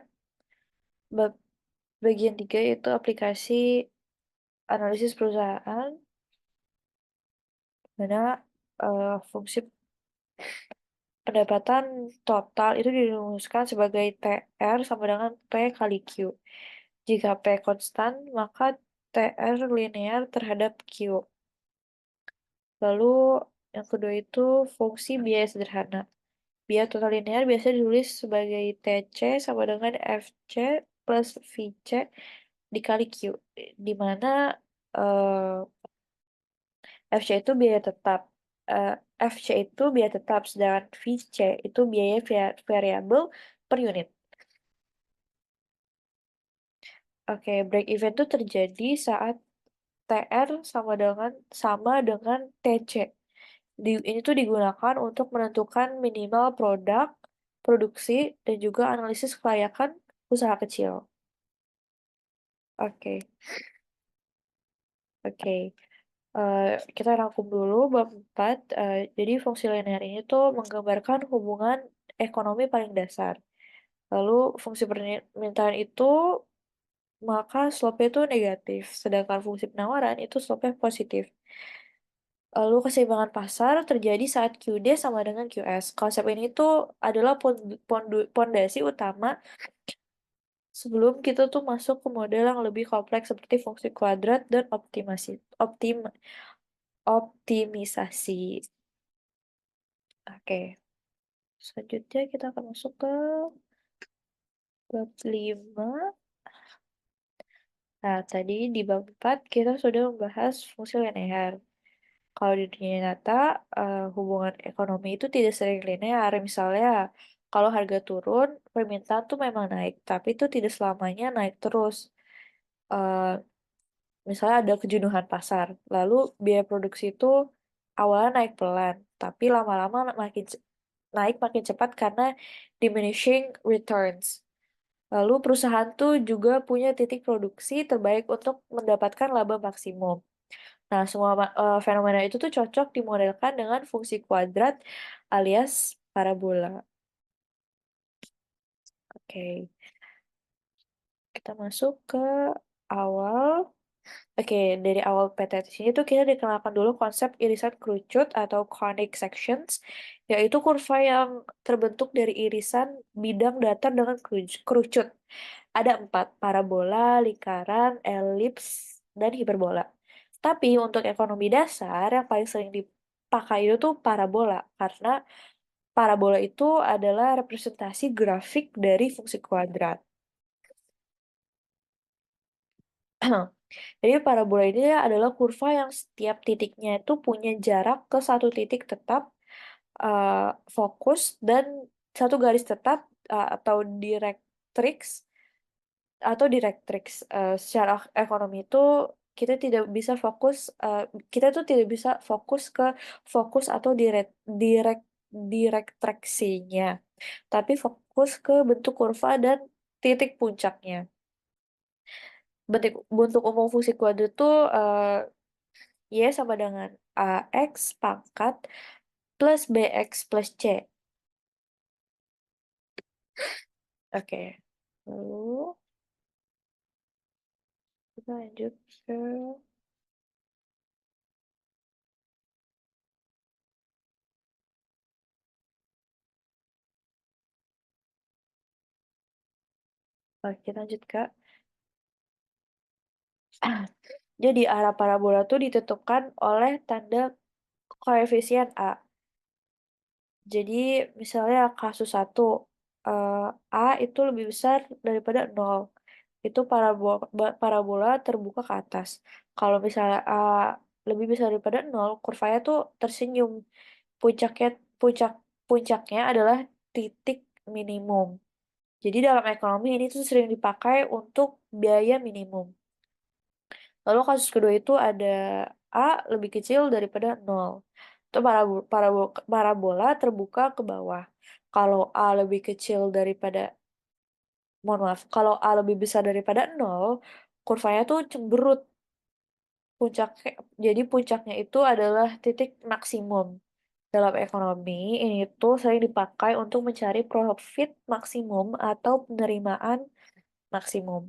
bab bagian 3 yaitu aplikasi analisis perusahaan, mana fungsi pendapatan total itu dirumuskan sebagai TR sama dengan P kali Q. Jika P konstan, maka TR linear terhadap Q. Lalu yang kedua itu fungsi biaya sederhana. Biaya total linear biasanya ditulis sebagai TC sama dengan FC plus VC dikali Q. Di mana eh, FC itu biaya tetap. Eh, FC itu biaya tetap, sedangkan VC itu biaya variabel per unit. Oke, break even itu terjadi saat TR sama dengan TC. Ini tuh digunakan untuk menentukan minimal produksi, dan juga analisis kelayakan usaha kecil. Oke, oke. Eh, kita rangkum dulu bab 4. Jadi fungsi linear ini tuh menggambarkan hubungan ekonomi paling dasar. Lalu fungsi permintaan itu maka slope itu negatif, sedangkan fungsi penawaran itu slope positif. Lalu keseimbangan pasar terjadi saat QD sama dengan QS. Konsep ini tuh adalah pondasi utama sebelum kita tuh masuk ke model yang lebih kompleks seperti fungsi kuadrat dan optimisasi. Oke, selanjutnya kita akan masuk ke bab 5. Nah, tadi di bab 4 kita sudah membahas fungsi linear. Kalau di dunia nyata, hubungan ekonomi itu tidak sering linear. Misalnya, kalau harga turun, permintaan tuh memang naik, tapi itu tidak selamanya naik terus. Eh, Misalnya ada kejenuhan pasar, lalu biaya produksi itu awalnya naik pelan, tapi lama-lama naik makin cepat karena diminishing returns. Lalu perusahaan tuh juga punya titik produksi terbaik untuk mendapatkan laba maksimum. Nah, semua fenomena itu tuh cocok dimodelkan dengan fungsi kuadrat alias parabola. Oke, kita masuk ke awal. Oke, dari awal PT di sini tuh kita dikenalkan dulu konsep irisan kerucut atau conic sections, yaitu kurva yang terbentuk dari irisan bidang datar dengan kerucut. Ada empat, parabola, lingkaran, elips, dan hiperbola. Tapi untuk ekonomi dasar yang paling sering dipakai itu tuh parabola, karena parabola itu adalah representasi grafik dari fungsi kuadrat. Jadi parabola ini adalah kurva yang setiap titiknya itu punya jarak ke satu titik tetap, fokus, dan satu garis tetap, atau directrix. Secara ekonomi itu kita tidak bisa fokus, kita tuh tidak bisa fokus ke fokus atau direktraksinya, tapi fokus ke bentuk kurva dan titik puncaknya. Bentuk umum fungsi kuadrat itu Y sama dengan AX pangkat plus BX plus C. Oke. Lalu kita lanjut ke... Oke, lanjut Kak. Jadi arah parabola tuh ditentukan oleh tanda koefisien A. Jadi misalnya kasus satu, eh, A itu lebih besar daripada nol. Itu parabola terbuka ke atas. Kalau misalnya A lebih besar daripada nol, kurvanya tuh tersenyum. Puncaknya puncak puncaknya adalah titik minimum. Jadi dalam ekonomi ini tuh sering dipakai untuk biaya minimum. Lalu kasus kedua itu ada A lebih kecil daripada nol. Itu parabola terbuka ke bawah. Kalau A lebih kecil daripada, mohon maaf, kalau A lebih besar daripada nol, kurvanya tuh cemberut. Puncaknya, jadi puncaknya itu adalah titik maksimum. Dalam ekonomi, ini tuh sering dipakai untuk mencari profit maksimum atau penerimaan maksimum.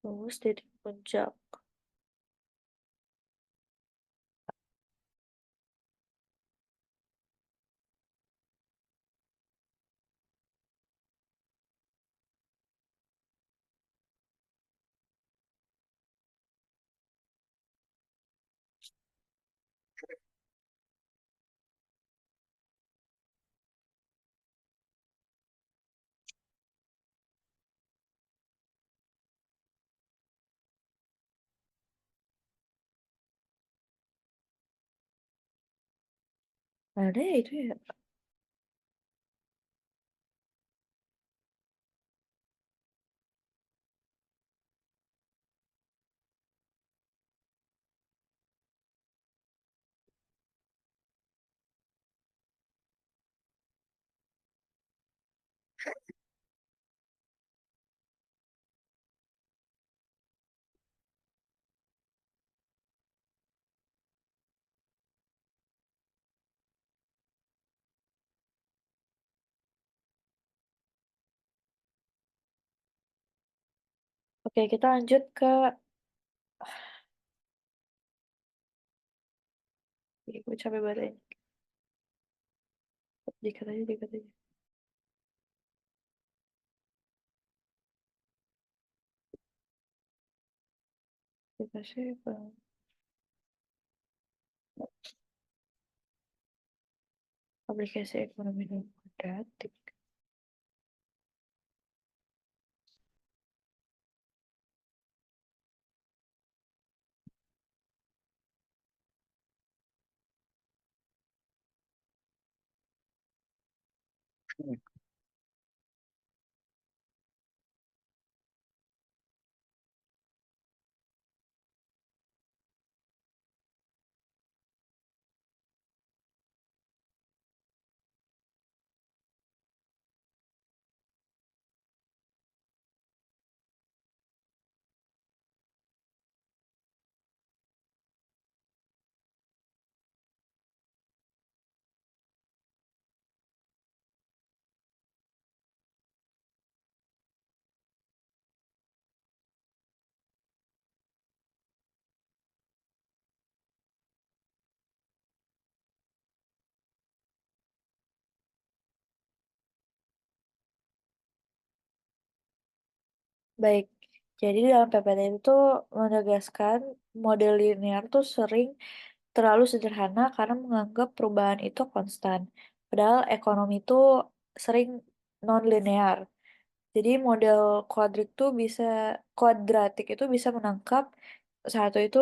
Terus titik puncak. Ada ya itu ya. Oke, kita lanjut ke ibu capek banget ini. Dikat aja, dikat aja. Dikasih aplikasi ekonomi dan kuadratik. Baik, jadi dalam PPT itu tuh menegaskan model linear tuh sering terlalu sederhana karena menganggap perubahan itu konstan. Padahal ekonomi itu sering non-linear. Jadi model kuadratik itu bisa menangkap satu itu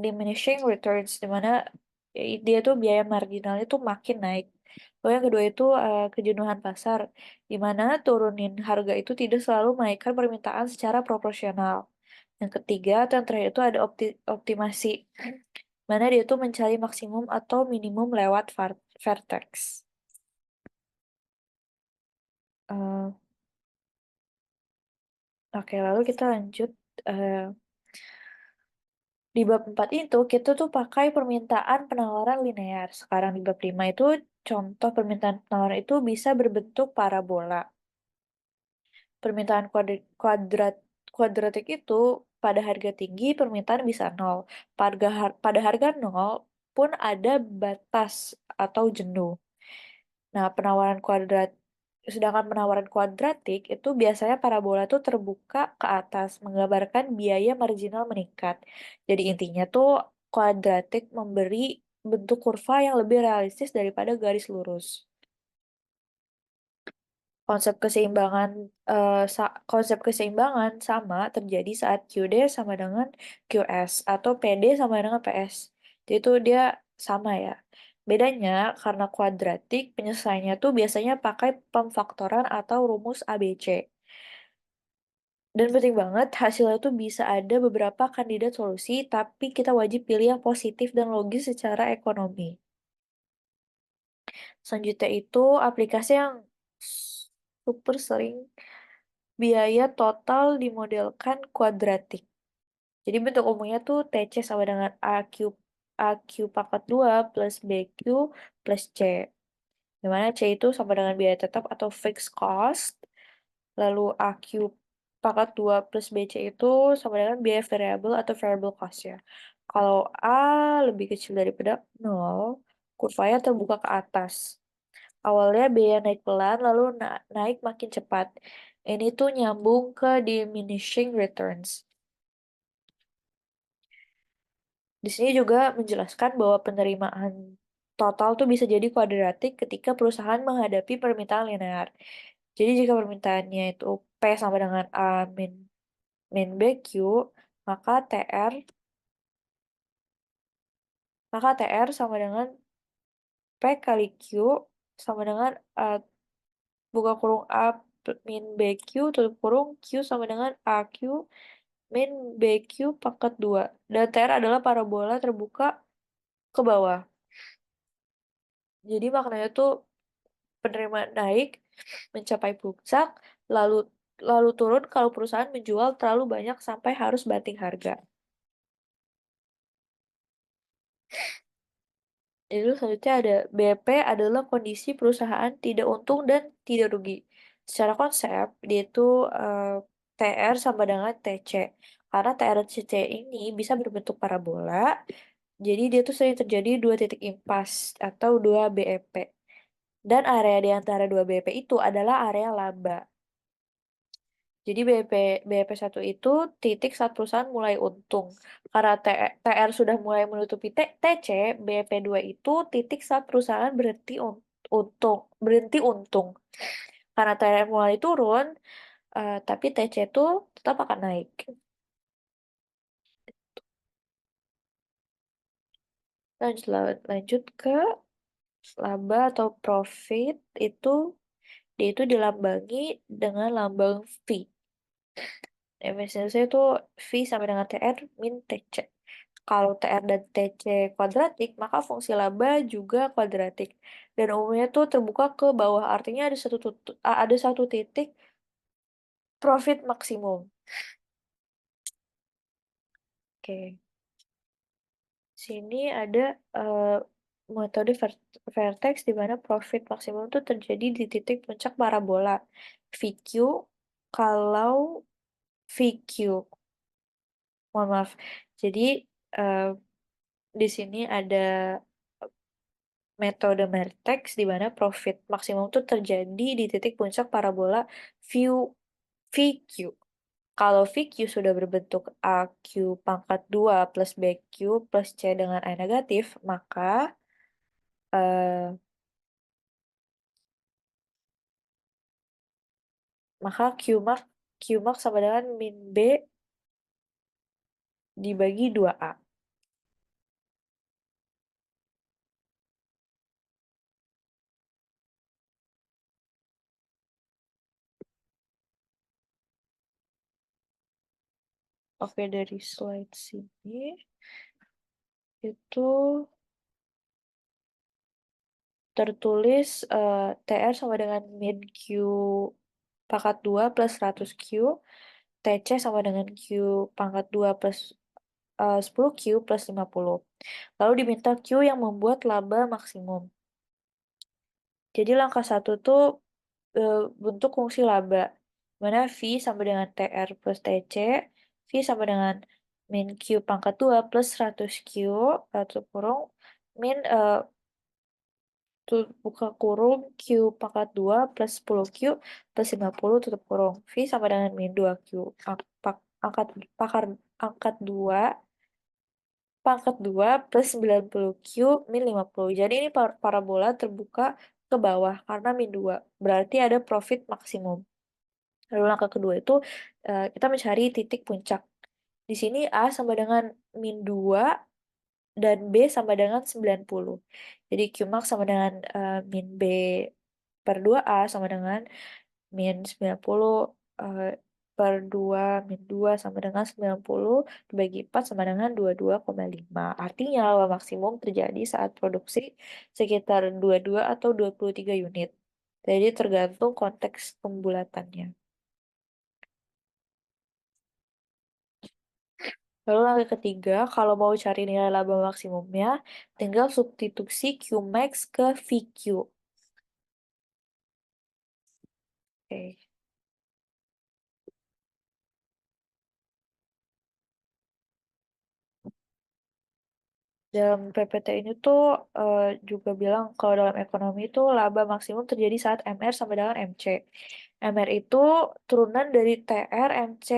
diminishing returns, di mana dia tuh biaya marginalnya tuh makin naik. Lalu yang kedua itu kejenuhan pasar, di mana turunin harga itu tidak selalu menaikkan permintaan secara proporsional. Yang ketiga atau yang terakhir itu ada optimasi, mana dia tuh mencari maksimum atau minimum lewat vertex. Eh, oke, lalu kita lanjut. eh, Di bab 4 itu, kita tuh pakai permintaan penawaran linear. Sekarang di bab 5 itu, contoh permintaan penawaran itu bisa berbentuk parabola. Permintaan kuadratik itu pada harga tinggi permintaan bisa nol. Pada harga nol pun ada batas atau jenuh. Nah, sedangkan penawaran kuadratik itu biasanya parabola tuh terbuka ke atas, menggambarkan biaya marginal meningkat. Jadi intinya tuh kuadratik memberi bentuk kurva yang lebih realistis daripada garis lurus. Konsep keseimbangan konsep keseimbangan sama terjadi saat QD sama dengan QS atau PD sama dengan PS. Jadi itu dia sama ya. Bedanya karena kuadratik penyelesaiannya tuh biasanya pakai pemfaktoran atau rumus ABC. Dan penting banget hasilnya tuh bisa ada beberapa kandidat solusi, tapi kita wajib pilih yang positif dan logis secara ekonomi. Selanjutnya itu aplikasi yang super sering biaya total dimodelkan kuadratik. Jadi bentuk umumnya tuh TC sama dengan AQ pangkat 2 plus BQ plus C. Dimana C itu sama dengan biaya tetap atau fixed cost. Lalu AQ pangkat 2 plus BC itu sama dengan biaya variable atau variable cost ya. Kalau A lebih kecil daripada 0, kurvanya terbuka ke atas. Awalnya biaya naik pelan, lalu naik makin cepat. Ini tuh nyambung ke diminishing returns. Di sini juga menjelaskan bahwa penerimaan total tuh bisa jadi kuadratik ketika perusahaan menghadapi permintaan linear. Jadi jika permintaannya itu P sama dengan A min BQ, maka TR maka TR sama dengan P kali Q sama dengan buka kurung A min BQ tutup kurung Q sama dengan AQ min BQ pangkat 2. Dan TR adalah parabola terbuka ke bawah. Jadi maknanya tuh penerimaan naik mencapai puncak, lalu lalu turun kalau perusahaan menjual terlalu banyak sampai harus banting harga. Jadi selanjutnya ada BP adalah kondisi perusahaan tidak untung dan tidak rugi. Secara konsep, dia itu TR sama dengan TC. Karena TR dan TC ini bisa berbentuk parabola, jadi dia tuh sering terjadi dua titik impas atau dua BEP. Dan area di antara dua BEP itu adalah area laba. Jadi BEP 1 itu titik saat perusahaan mulai untung. Karena TR sudah mulai menutupi TC, BEP 2 itu titik saat perusahaan berhenti untung. Karena TR mulai turun, tapi TC itu tetap akan naik. Lanjut ke laba atau profit itu dia itu dilambangi dengan lambang V. Efisiensi itu V sama dengan TR min TC. Kalau TR dan TC kuadratik, maka fungsi laba juga kuadratik. Dan umumnya tuh terbuka ke bawah, artinya ada satu titik profit maksimum. Oke, sini ada metode vertex di mana profit maksimum itu terjadi di titik puncak parabola VQ kalau VQ. Mohon maaf. Jadi eh, di sini ada metode vertex di mana profit maksimum itu terjadi di titik puncak parabola view VQ. Kalau VQ sudah berbentuk AQ pangkat 2 plus BQ plus C dengan I negatif, eh, maka Q max sama dengan min B dibagi 2A. Oke, dari slide sini itu tertulis TR sama dengan min Q pangkat 2 plus 100Q, TC sama dengan Q pangkat 2 plus 10Q plus 50. Lalu diminta Q yang membuat laba maksimum. Jadi langkah satu tuh bentuk fungsi laba, mana V sama dengan TR plus TC, V sama dengan min Q pangkat 2 plus 100Q, tutup kurung, min buka kurung Q pangkat 2 plus 10Q plus 50 tutup kurung. V sama dengan min 2Q. Angkat, pakar, angkat 2 pangkat 2 plus 90Q min 50. Jadi ini parabola terbuka ke bawah karena min 2. Berarti ada profit maksimum. Lalu langkah kedua itu kita mencari titik puncak. Di sini A sama dengan min 2 dan B sama dengan 90. Jadi Qmax sama dengan min B per 2A sama dengan min 90 eh, per 2 min 2 sama dengan 90 dibagi 4 sama dengan 22,5. Artinya laba maksimum terjadi saat produksi sekitar 22 atau 23 unit. Jadi tergantung konteks pembulatannya. Lalu langkah ketiga, kalau mau cari nilai laba maksimumnya, tinggal substitusi Qmax ke VQ. Oke. Dalam PPT ini tuh juga bilang kalau dalam ekonomi itu laba maksimum terjadi saat MR sama dengan MC. MR itu turunan dari TR, MC,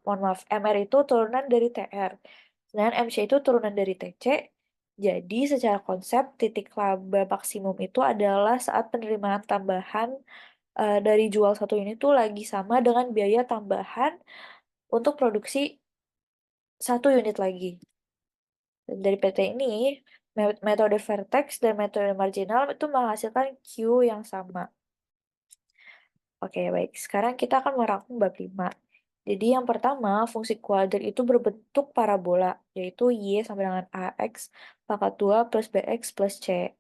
mohon maaf, MR itu turunan dari TR. Dan MC itu turunan dari TC. Jadi secara konsep titik laba maksimum itu adalah saat penerimaan tambahan dari jual satu unit itu lagi sama dengan biaya tambahan untuk produksi satu unit lagi. Dan dari PT ini, metode vertex dan metode marginal itu menghasilkan Q yang sama. Oke, baik. Sekarang kita akan merangkum bab 5. Jadi yang pertama, fungsi kuadrat itu berbentuk parabola, yaitu Y sama dengan AX pangkat 2 plus BX plus C.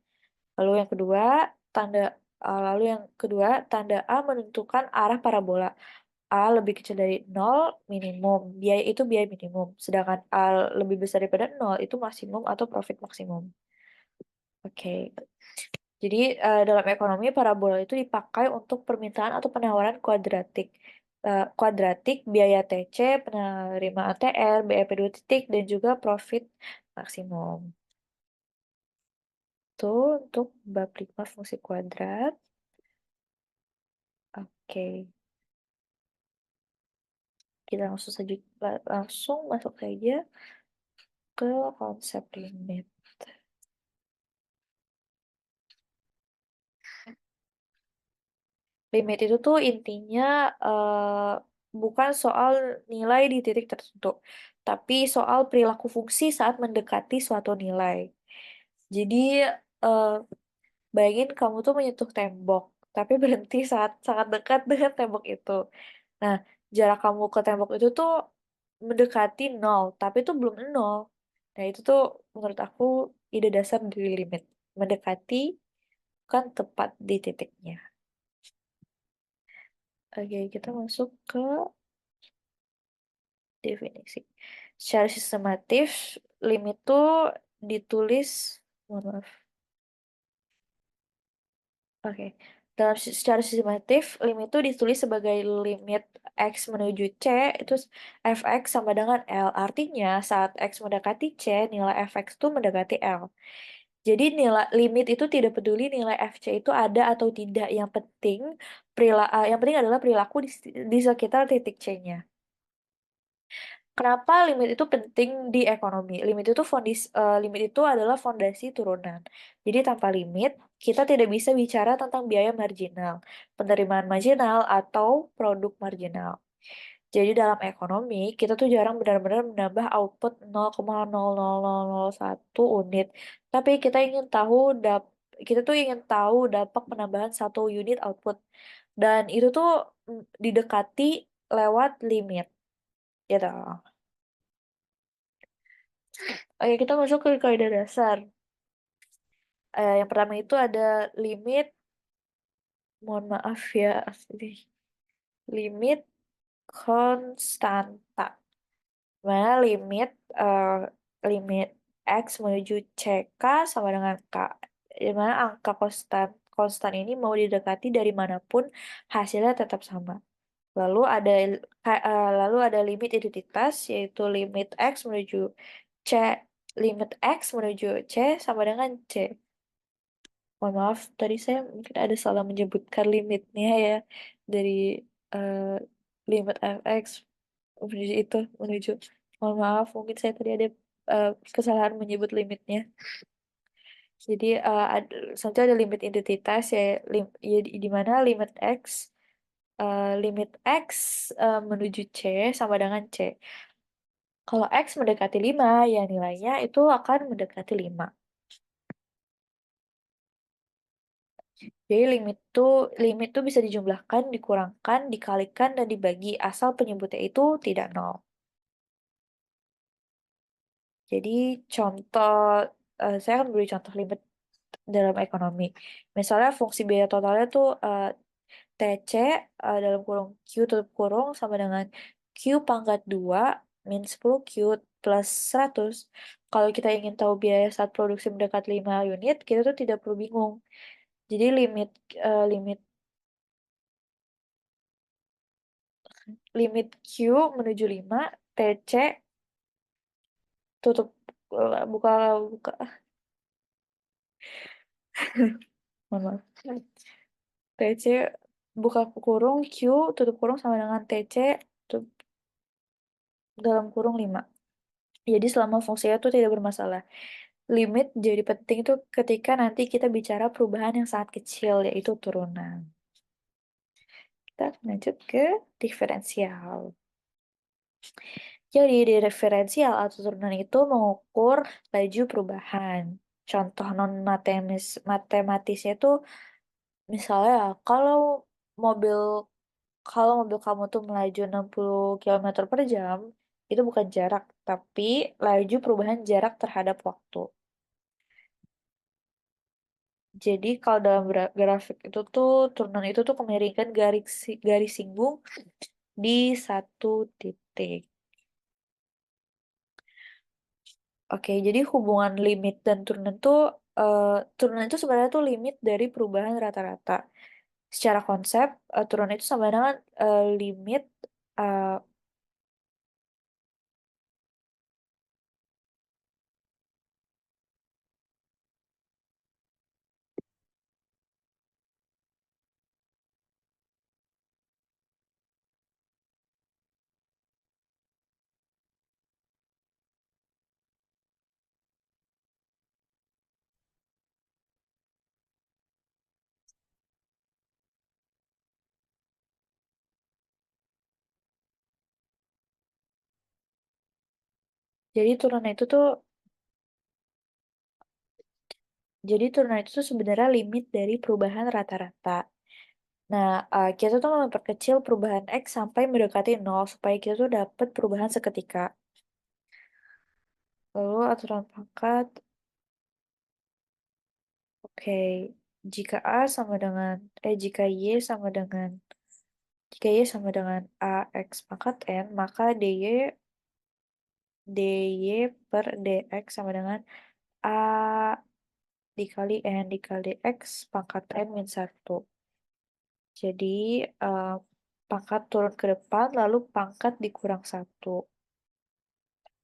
Tanda Lalu yang kedua, tanda A menentukan arah parabola. A lebih kecil dari 0 minimum. Biaya itu biaya minimum. Sedangkan A lebih besar daripada 0 itu maksimum atau profit maksimum. Oke. Jadi dalam ekonomi parabola itu dipakai untuk permintaan atau penawaran kuadratik. kuadratik, biaya TC, penerimaan ATR, BEP 2 titik, dan juga profit maksimum. Itu untuk bab 5 fungsi kuadrat. Oke, kita langsung masuk saja ke konsep limit. Limit itu tuh intinya bukan soal nilai di titik tertentu, tapi soal perilaku fungsi saat mendekati suatu nilai. Jadi, eh, bayangin kamu tuh menyentuh tembok, tapi berhenti saat sangat dekat dengan tembok itu. Nah, jarak kamu ke tembok itu tuh mendekati nol, tapi itu belum nol. Nah, itu tuh menurut aku ide dasar dari limit. Mendekati kan tepat di titiknya. Oke, kita masuk ke definisi. Secara sistematif, limit tuh ditulis, mohon maaf. Oke. Secara sistematif, limit itu ditulis sebagai limit X menuju C, itu fx sama dengan L. Artinya, saat X mendekati C, nilai fx itu mendekati L. Jadi nilai limit itu tidak peduli nilai fc itu ada atau tidak. Yang penting adalah perilaku di sekitar titik C-nya. Kenapa limit itu penting di ekonomi? Limit itu adalah fondasi turunan. Jadi tanpa limit, kita tidak bisa bicara tentang biaya marginal, penerimaan marginal, atau produk marginal. Jadi dalam ekonomi, kita tuh jarang benar-benar menambah output 0,00001 unit. Tapi kita tuh ingin tahu dampak penambahan satu unit output. Dan itu tuh didekati lewat limit, gitu. Oke, kita masuk ke kaidah dasar. Yang pertama itu ada limit, mohon maaf ya, limit konstanta. Mana eh, limit X menuju CK sama dengan K. Di mana angka konstan ini mau didekati dari manapun hasilnya tetap sama. Lalu ada limit identitas yaitu limit X menuju C, limit X menuju C sama dengan C. Mohon maaf, tadi saya mungkin ada salah menyebutkan limitnya ya, dari eh, limit fx menuju. Mohon maaf, mungkin saya tadi ada eh, kesalahan menyebut limitnya. Jadi selanjutnya ada limit identitas ya, di mana limit x menuju c sama dengan c. Kalau x mendekati 5, ya nilainya itu akan mendekati 5. Jadi limit tuh bisa dijumlahkan, dikurangkan, dikalikan, dan dibagi asal penyebutnya itu tidak nol. Jadi contoh, saya akan beri contoh limit dalam ekonomi. Misalnya fungsi biaya totalnya tuh TC dalam kurung Q tutup kurung sama dengan Q pangkat 2 min 10 Q plus 100. Kalau kita ingin tahu biaya saat produksi mendekat 5 unit, kita tuh tidak perlu bingung. Jadi limit limit Q menuju 5 TC tutup buka buka mohon maaf. TC buka kurung Q tutup kurung sama dengan TC tutup dalam kurung 5. Jadi selama fungsinya itu tidak bermasalah. Limit jadi penting itu ketika nanti kita bicara perubahan yang sangat kecil, yaitu turunan. Kita lanjut ke diferensial. Jadi di diferensial atau turunan itu mengukur laju perubahan. Contoh non matematisnya itu misalnya mobil kalau mobil kamu tuh melaju 60 km per jam, itu bukan jarak, tapi laju perubahan jarak terhadap waktu. Jadi kalau dalam grafik itu tuh turunan itu tuh kemiringan garis singgung di satu titik. Oke, jadi hubungan limit dan turunan tuh turunan itu sebenarnya tuh limit dari perubahan rata-rata. Secara konsep, turunan itu sama dengan limit eh, jadi turunan itu tuh jadi turunan itu tuh sebenarnya limit dari perubahan rata-rata. Nah, kita tuh memperkecil perubahan X sampai mendekati nol supaya kita tuh dapat perubahan seketika. Lalu aturan pangkat, oke. Jika A sama dengan, jika Y sama dengan, jika Y sama dengan AX pangkat N, maka DY per DX sama dengan A dikali N dikali X pangkat N min 1. Jadi, eh, pangkat turun ke depan, lalu pangkat dikurang 1.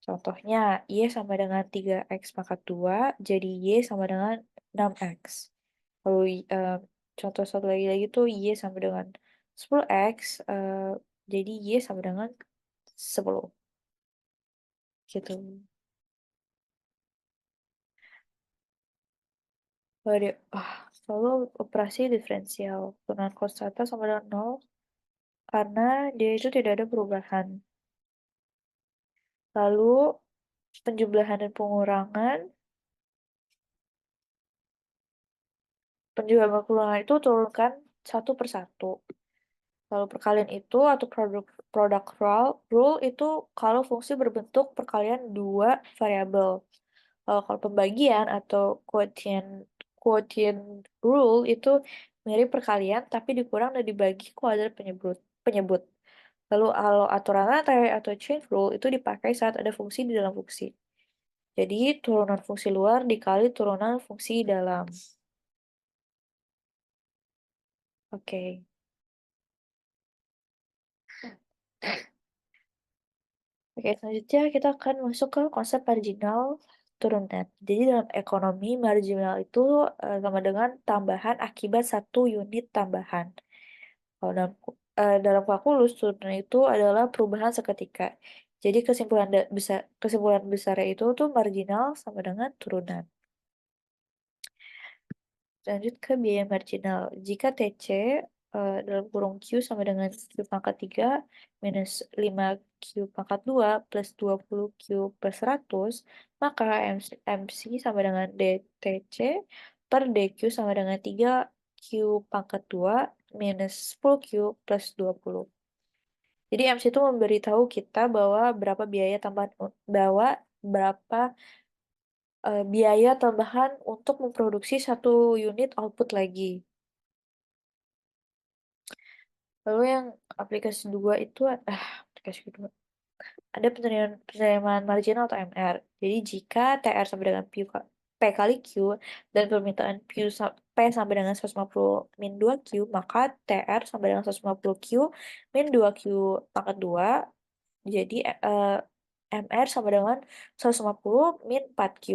Contohnya, Y sama dengan 3X pangkat 2, jadi Y sama dengan 6X. Lalu, contoh satu lagi tuh Y sama dengan 10X, jadi Y sama dengan 10. Gitu. Selalu operasi diferensial. Dengan konstanta sama dengan 0, karena dia itu tidak ada perubahan. Lalu, penjumlahan dan pengurangan. Penjualan pengurangan itu turunkan satu per satu. Lalu perkalian itu atau produk rule itu kalau fungsi berbentuk perkalian dua variabel. Kalau pembagian atau quotient rule itu mirip perkalian tapi dikurang dan dibagi kuadrat penyebut. penyebut. Lalu kalau aturan rantai atau chain rule itu dipakai saat ada fungsi di dalam fungsi. Jadi turunan fungsi luar dikali turunan fungsi dalam. Oke. Oke, selanjutnya kita akan masuk ke konsep marginal turunan. Jadi dalam ekonomi, marginal itu sama dengan tambahan akibat satu unit tambahan. Kalau dalam kalkulus, turunan itu adalah perubahan seketika. Jadi kesimpulan besar itu tuh marginal sama dengan turunan. Lanjut ke biaya marginal. Jika TC dalam kurung Q sama dengan Q pangkat 3 minus 5Q pangkat 2 plus 20Q per 100, maka MC sama dengan DTC per DQ sama dengan 3Q pangkat 2 minus 10Q plus 20. Jadi MC itu memberitahu kita bahwa berapa biaya tambahan, bahwa berapa biaya tambahan untuk memproduksi satu unit output lagi. Lalu yang aplikasi dua itu, aplikasi kedua. Ada penerimaan marginal atau MR. Jadi jika TR sama dengan P kali Q dan permintaan P sama dengan 150 min 2Q, maka TR sama dengan 150Q min 2Q pangkat 2. Jadi MR sama dengan 150 min 4Q.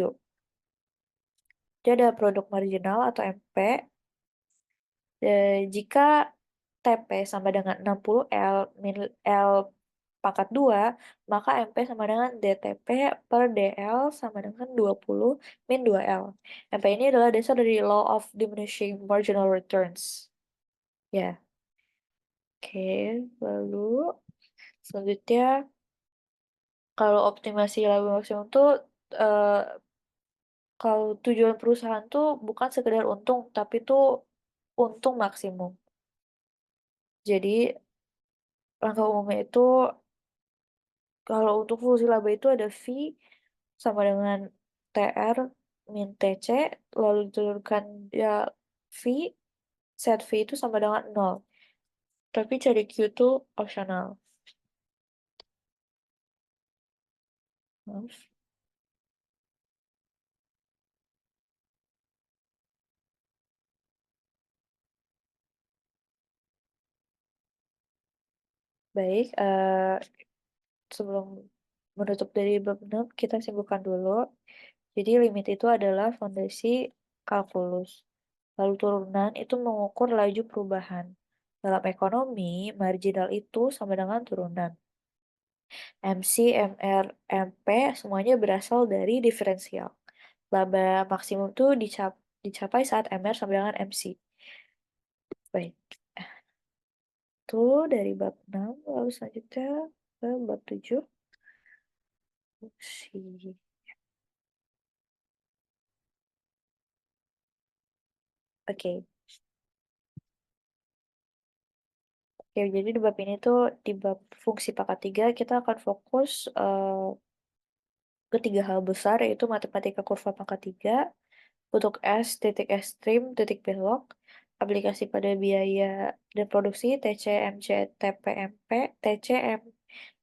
Jadi ada produk marginal atau MP. Jika TP sama dengan 60L min L pangkat 2, maka MP sama dengan DTP per DL sama dengan 20 min 2L. MP ini adalah dasar dari Law of Diminishing Marginal Returns. Ya, oke. Lalu selanjutnya, kalau optimasi laba maksimum tuh eh, kalau tujuan perusahaan tuh bukan sekedar untung, tapi tuh untung maksimum. Jadi langkah umumnya itu kalau untuk fungsi laba itu ada V sama dengan TR min TC, lalu diturunkan ya V, set V itu sama dengan nol. Tapi cari Q itu opsional. Maaf. Baik, sebelum menutup dari bab 6, kita simpulkan dulu. Jadi limit itu adalah fondasi kalkulus. Lalu turunan itu mengukur laju perubahan. Dalam ekonomi, marginal itu sama dengan turunan. MC, MR, MP semuanya berasal dari diferensial. Laba maksimum itu dicapai saat MR sama dengan MC. Baik, itu dari bab 6, lalu selanjutnya ke bab 7. Si. Oke, oke, jadi di bab ini tuh, di bab fungsi pangkat 3, kita akan fokus ke tiga hal besar, yaitu matematika kurva pangkat 3, untuk S, titik ekstrim, titik belok, aplikasi pada biaya dan produksi, TC, MC, TP, MP, TC,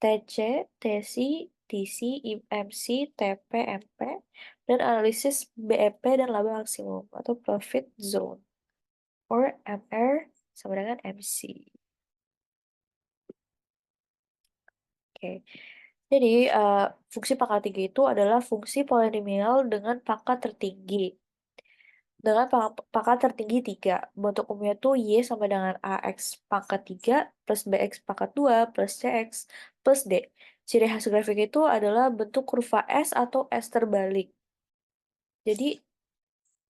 TC, TC, TC, MC, TP, MP, dan analisis BEP dan laba maksimum atau profit zone, or MR sama dengan MC. Oke, jadi fungsi pangkat 3 itu adalah fungsi polinomial dengan pangkat tertinggi. Dengan pangkat tertinggi 3. Bentuk umumnya tuh Y sama dengan AX pangkat 3 plus BX pangkat 2 plus CX plus D. Ciri khas grafik itu adalah bentuk kurva S atau S terbalik. Jadi,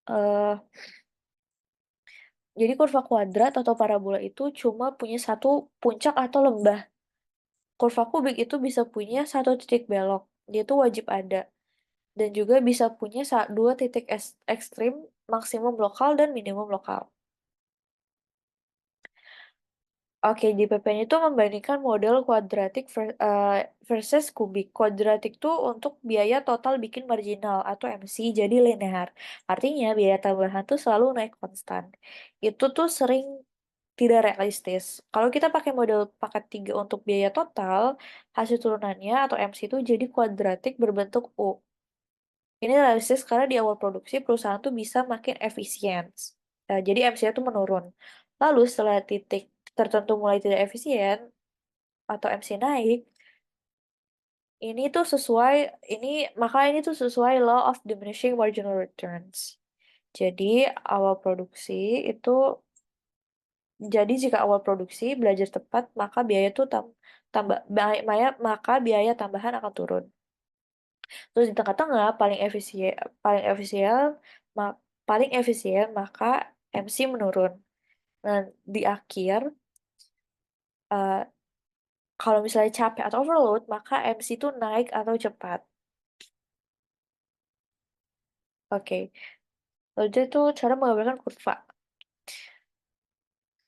eh, jadi kurva kuadrat atau parabola itu cuma punya satu puncak atau lembah. Kurva kubik itu bisa punya satu titik belok. Dia tuh wajib ada. Dan juga bisa punya dua titik ekstrim, maksimum lokal dan minimum lokal. Oke, di PP-nya itu membandingkan model kuadratik versus kubik. Kuadratik tuh untuk biaya total bikin marginal atau MC jadi linear. Artinya biaya tambahan tuh selalu naik konstan. Itu tuh sering tidak realistis. Kalau kita pakai model paket 3 untuk biaya total, hasil turunannya atau MC itu jadi kuadratik berbentuk U. Ini realistis karena di awal produksi perusahaan tuh bisa makin efisien. Jadi MC-nya tuh menurun. Lalu setelah titik tertentu mulai tidak efisien atau MC naik, ini tuh sesuai ini maka ini tuh sesuai law of diminishing marginal returns. Jadi awal produksi itu jadi jika awal produksi belajar tepat maka biaya tuh maka biaya tambahan akan turun. Terus di tengah-tengah paling efisien ma- paling efisien maka MC menurun. Nah, di akhir eh, kalau misalnya capek atau overload maka MC itu naik atau cepat. Oke. Lalu itu cara menggambarkan kurva.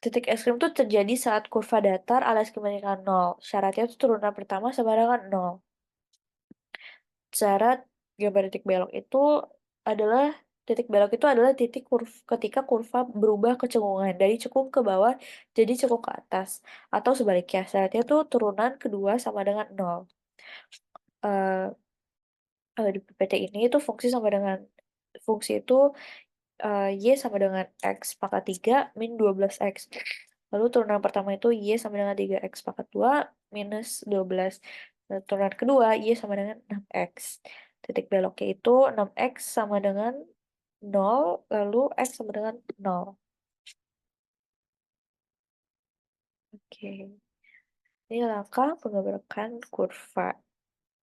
Titik ekstrim itu terjadi saat kurva datar alias kebalikan nol. Syaratnya itu turunan pertama sama dengan nol. Syarat gambar titik belok itu adalah titik ketika kurva berubah kecengkungan dari cekung ke bawah jadi cekung ke atas atau sebaliknya. Syaratnya itu turunan kedua sama dengan nol. Eh di PPT ini itu fungsi itu Y sama dengan X pangkat 3 min 12X. Lalu turunan pertama itu Y sama dengan 3X pangkat 2 minus 12. Dan turunan kedua Y sama dengan 6X. Titik beloknya itu 6X sama dengan 0, lalu X sama dengan 0. Oke. Ini langkah menggambarkan kurva.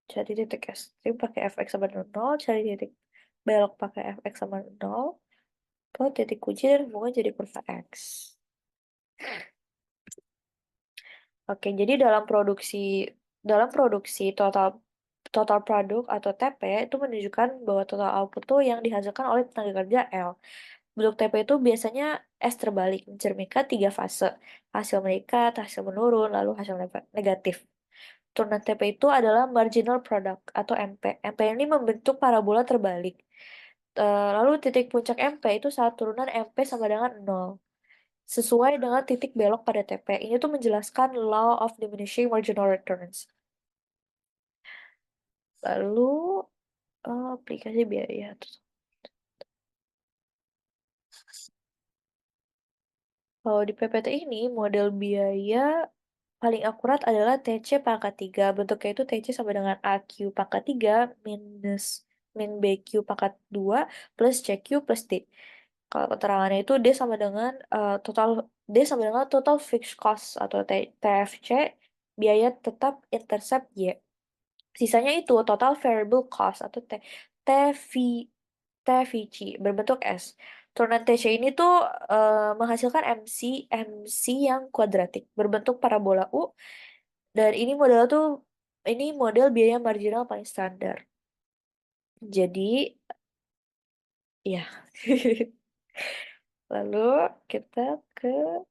Cari titik ekstrim pakai fx sama dengan 0, cari titik belok pakai fx sama 0, ke titik kunci dan hubungan jadi kurva X. Oke, jadi dalam produksi total total produk atau TP itu menunjukkan bahwa total output tuh yang dihasilkan oleh tenaga kerja L. Bentuk TP itu biasanya S terbalik, mencerminkan tiga fase. Hasil meningkat, hasil menurun, lalu hasil negatif. Turunan TP itu adalah marginal product atau MP. MP ini membentuk parabola terbalik. Lalu titik puncak MP itu saat turunan MP sama dengan 0 sesuai dengan titik belok pada TP. Ini tuh menjelaskan law of diminishing marginal returns. Lalu aplikasi biaya. Kalau di PPT ini model biaya paling akurat adalah TC pangkat 3. Bentuknya itu TC sama dengan AQ pangkat 3 minus min BQ pangkat 2 plus CQ plus D. Kalau keterangannya itu D sama dengan total fixed cost atau TFC, biaya tetap intercept Y. Sisanya itu total variable cost atau TV, TVC berbentuk S. Turunan TC ini tuh menghasilkan MC yang kuadratik berbentuk parabola U, dan ini model biaya marginal paling standar. Jadi ya. Lalu kita ke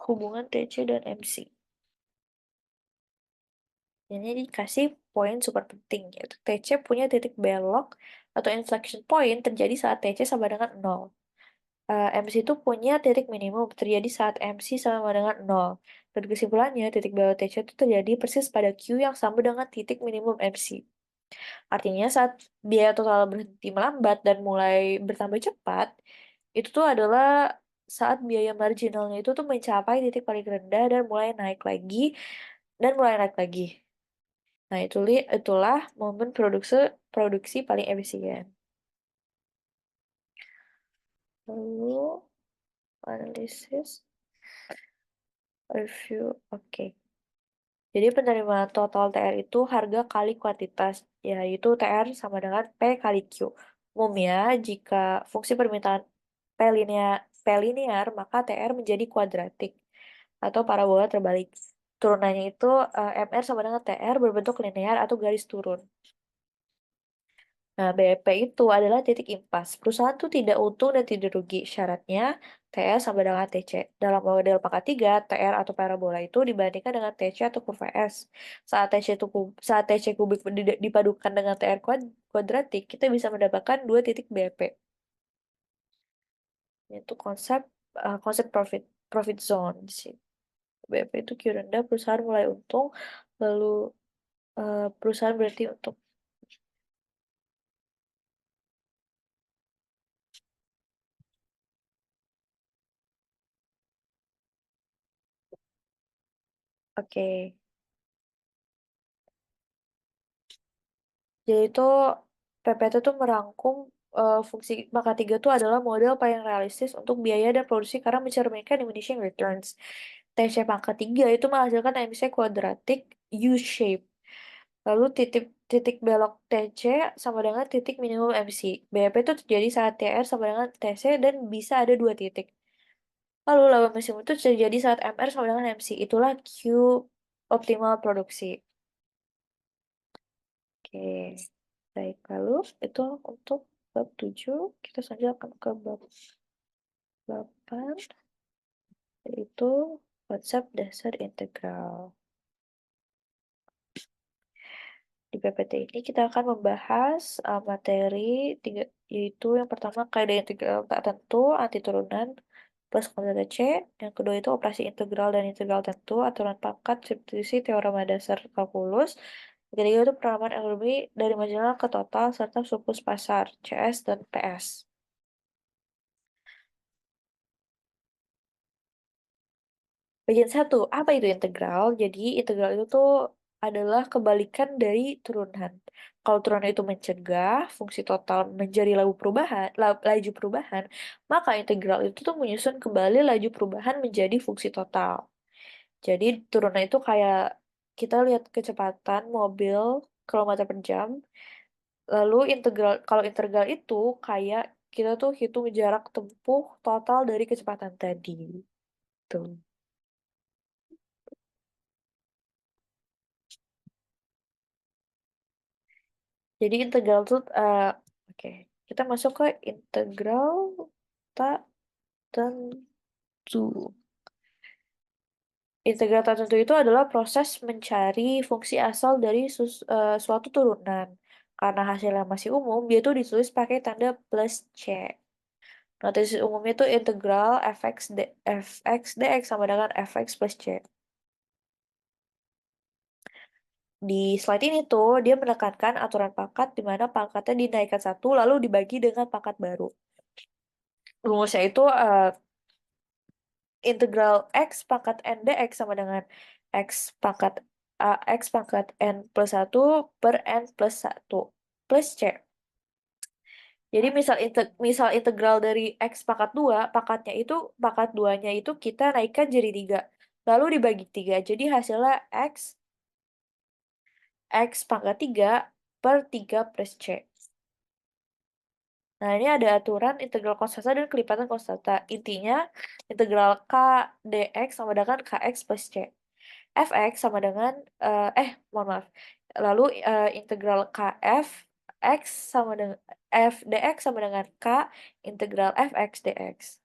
hubungan TC dan MC. Ini dikasih poin super penting, yaitu TC punya titik belok atau inflection point terjadi saat TC sama dengan 0. MC itu punya titik minimum terjadi saat MC sama dengan 0. Dan kesimpulannya, titik belok TC itu terjadi persis pada Q yang sama dengan titik minimum MC. Artinya saat biaya total berhenti melambat dan mulai bertambah cepat, itu tuh adalah saat biaya marginalnya itu tuh mencapai titik paling rendah dan mulai naik lagi dan mulai naik lagi. Nah, itulah momen produksi produksi paling efisien. Lalu analisis review. Oke. Jadi penerimaan total TR itu harga kali kuantitas, yaitu TR sama dengan P kali Q. Umumnya, jika fungsi permintaan P linear, maka TR menjadi kuadratik atau parabola terbalik. Turunannya itu MR sama dengan TR berbentuk linear atau garis turun. Nah, BEP itu adalah titik impas. Perusahaan itu tidak untung dan tidak rugi. Syaratnya TR sama dengan TC. Dalam model pangkat 3, TR atau parabola itu dibandingkan dengan TC atau kurva S. Saat TC kubik dipadukan dengan TR kuadratik, kita bisa mendapatkan dua titik BEP. Yaitu konsep profit zone di sini. BEP itu Q rendah, perusahaan mulai untung, lalu perusahaan berarti untuk. Oke. Jadi itu PPT tuh merangkum fungsi maka tiga itu adalah model paling realistis untuk biaya dan produksi karena mencerminkan diminishing returns. TC pangkat 3 itu menghasilkan MC kuadratik U-shape. Lalu titik titik belok TC sama dengan titik minimum MC. BAP itu terjadi saat TR sama dengan TC dan bisa ada dua titik. Lalu laba maksimum itu terjadi saat MR sama dengan MC. Itulah Q optimal produksi. Oke. Baik, lalu itu untuk bab 7. Kita selanjutnya akan ke bab 8, yaitu konsep dasar integral. Di PPT ini kita akan membahas materi tiga, yaitu yang pertama kaidah integral tak tentu, anti turunan, plus konstanta C. Yang kedua itu operasi integral dan integral tentu, aturan pangkat, substitusi, teorema dasar kalkulus. Yang ketiga itu penerapan ekonomi dari marginal ke total, serta surplus pasar, CS dan PS. Bagian satu, apa itu integral? Jadi integral itu tuh adalah kebalikan dari turunan. Kalau turunan itu mencegah fungsi total menjadi laju perubahan, maka integral itu tuh menyusun kembali laju perubahan menjadi fungsi total. Jadi turunan itu kayak kita lihat kecepatan mobil kilometer per jam, lalu kalau integral itu kayak kita tuh hitung jarak tempuh total dari kecepatan tadi. Tuh. Jadi integral tuh, oke, kita masuk ke integral tak tentu. Integral tak tentu itu adalah proses mencari fungsi asal dari suatu turunan. Karena hasilnya masih umum, dia tuh ditulis pakai tanda plus C. Notasis umumnya itu integral fx dx sama dengan fx plus C. Di slide ini tuh, dia menekankan aturan pangkat di mana pangkatnya dinaikkan satu lalu dibagi dengan pangkat baru. Rumusnya itu integral X pangkat N dx sama dengan X pangkat X pangkat N plus satu per N plus satu plus C. Jadi misal integral dari X pangkat 2, pangkat 2-nya itu kita naikkan jadi 3. Lalu dibagi 3. Jadi hasilnya X pangkat 3 per 3 plus C. Nah, ini ada aturan integral konstanta dan kelipatan konstanta. Intinya, integral K dx sama dengan Kx plus C. Fx sama dengan, mohon maaf. Lalu integral Kf x sama dengan f dx sama dengan K integral Fx dx.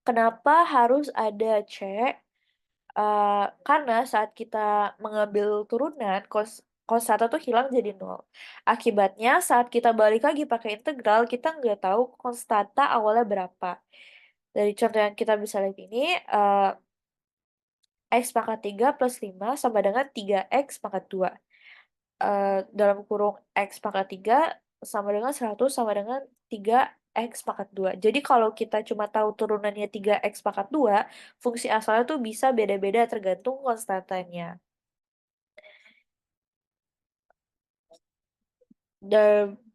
Kenapa harus ada C? Karena saat kita mengambil turunan, konstanta tuh hilang jadi nol. Akibatnya saat kita balik lagi pakai integral, kita nggak tahu konstanta awalnya berapa. Dari contoh yang kita bisa lihat ini, X pangkat 3 plus 5 sama dengan 3X pangkat 2. Dalam kurung X pangkat 3 sama dengan 100 sama dengan 3X pangkat 2. Jadi kalau kita cuma tahu turunannya 3X pangkat 2, fungsi asalnya tuh bisa beda-beda tergantung konstantanya.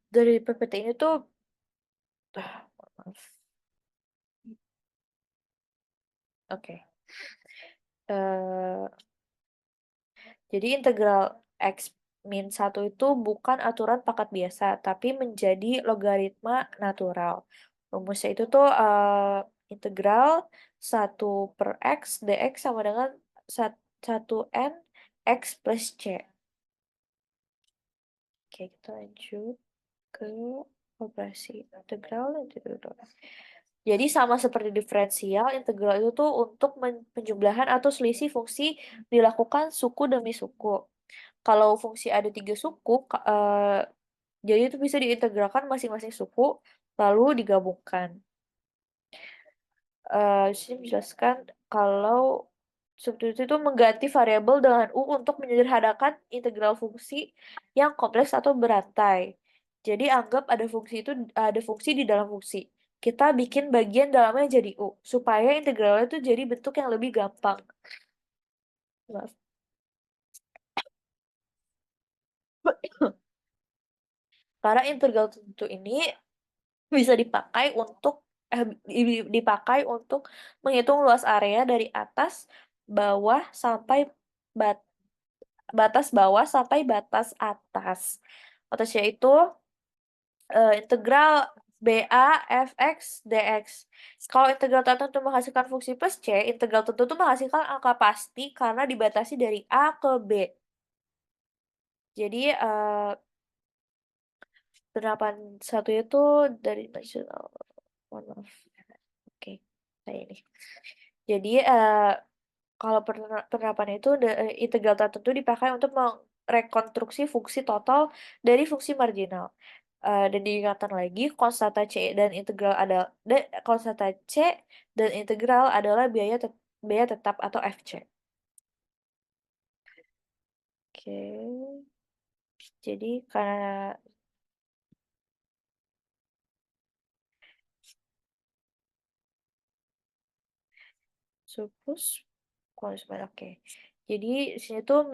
Dari PPT ini tuh, maaf. Oke. Eh, jadi integral X min 1 itu bukan aturan pangkat biasa, tapi menjadi logaritma natural. Rumusnya itu tuh integral 1 per X dx sama dengan 1 N X plus C. Oke, kita lanjut ke operasi integral. Jadi sama seperti diferensial, integral itu tuh untuk penjumlahan atau selisih fungsi dilakukan suku demi suku. Kalau fungsi ada 3 suku, jadi itu bisa diintegralkan masing-masing suku, lalu digabungkan. Sini menjelaskan kalau substitusi itu mengganti variabel dengan U untuk menyederhanakan integral fungsi yang kompleks atau berantai. Jadi anggap ada fungsi di dalam fungsi. Kita bikin bagian dalamnya jadi U supaya integralnya itu jadi bentuk yang lebih gampang. Maaf. Karena integral tertentu ini bisa dipakai untuk menghitung luas area dari bawah sampai bat- batas bawah sampai batas atas. Batasnya itu integral BA fx dx. Kalau integral tertentu menghasilkan fungsi plus C, integral tertentu menghasilkan angka pasti karena dibatasi dari A ke B. Jadi penerapan satu itu dari nasional. Mohon maaf. Oke, kayak ini. Jadi kalau penerapan itu integral tertentu dipakai untuk merekonstruksi fungsi total dari fungsi marginal. Dan diingatkan lagi, konstanta C dan integral adalah biaya tetap atau FC. Oke, jadi karena surplus konsumen, oke. Jadi sini tuh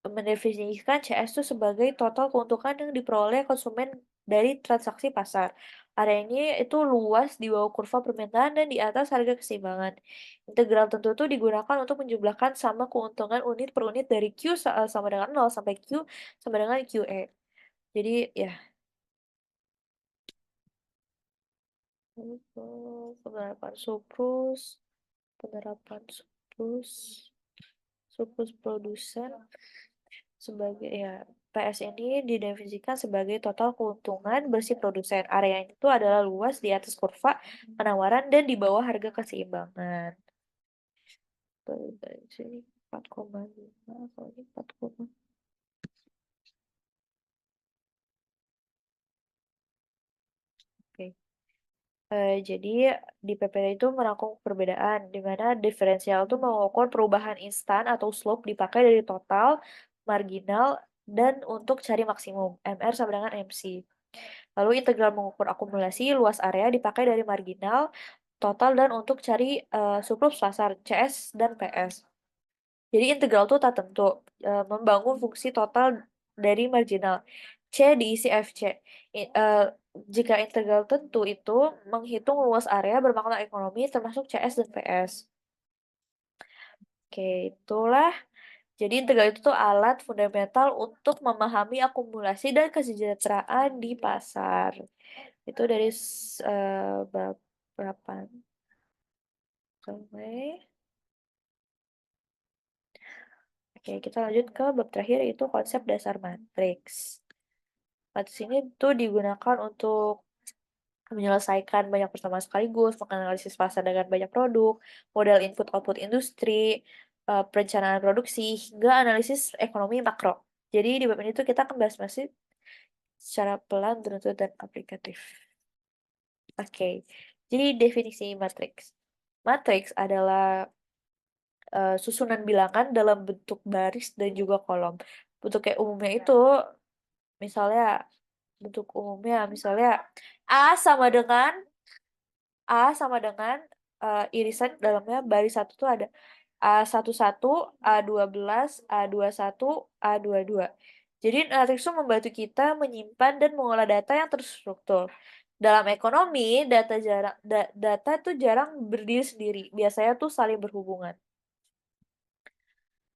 mendefinisikan CS itu sebagai total keuntungan yang diperoleh konsumen dari transaksi pasar. Area ini itu luas di bawah kurva permintaan dan di atas harga keseimbangan. Integral tentu itu digunakan untuk menjumlahkan sama keuntungan unit per unit dari sama dengan 0 sampai Q sama dengan QE. Jadi ya, penerapan surplus, penerapan surplus, surplus produsen sebagai ya, PS ini didefinisikan sebagai total keuntungan bersih produsen. Areanya itu adalah luas di atas kurva penawaran dan di bawah harga keseimbangan. Sini 4,5, kalau ini 4, oke. Jadi di PPT itu merangkum perbedaan, di mana diferensial itu mengukur perubahan instan atau slope dipakai dari total, marginal, dan untuk cari maksimum, MR sama dengan MC. Lalu integral mengukur akumulasi luas area dipakai dari marginal, total dan untuk cari surplus pasar CS dan PS. Jadi integral itu tak tentu, membangun fungsi total dari marginal. C diisi FC. Jika integral tentu itu menghitung luas area bermakna ekonomi termasuk CS dan PS. Oke, itulah. Jadi integral itu tuh alat fundamental untuk memahami akumulasi dan kesejahteraan di pasar. Itu dari bab berapa? Sampai. Oke, kita lanjut ke bab terakhir yaitu konsep dasar matriks. Matriks ini tuh digunakan untuk menyelesaikan banyak pertemuan sekaligus, menganalisis pasar dengan banyak produk, model input-output industri, perencanaan produksi, hingga analisis ekonomi makro. Jadi di bab ini tuh kita akan bahas masih secara pelan, beruntut, dan aplikatif. Oke, jadi definisi matriks. Matriks adalah susunan bilangan dalam bentuk baris dan juga kolom. Bentuk kayak umumnya itu, misalnya, bentuk umumnya misalnya A sama dengan irisan dalamnya baris satu tuh ada A11, A12, A21, A22. Jadi matriks itu membantu kita menyimpan dan mengolah data yang terstruktur. Dalam ekonomi, data tuh jarang berdiri sendiri, biasanya tuh saling berhubungan.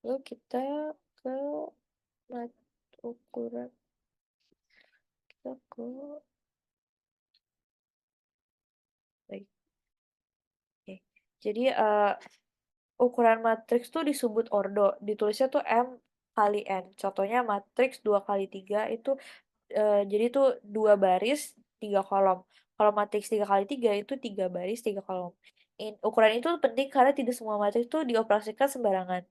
Lalu kita ke ukuran, kita ke baik. Oke. Jadi ukuran matriks tuh disebut ordo, ditulisnya tuh M kali N. Contohnya matriks 2 kali 3 itu jadi tuh 2 baris 3 kolom. Kalau matriks 3 kali 3 itu 3 baris 3 kolom. Ukuran itu penting karena tidak semua matriks itu dioperasikan sembarangan.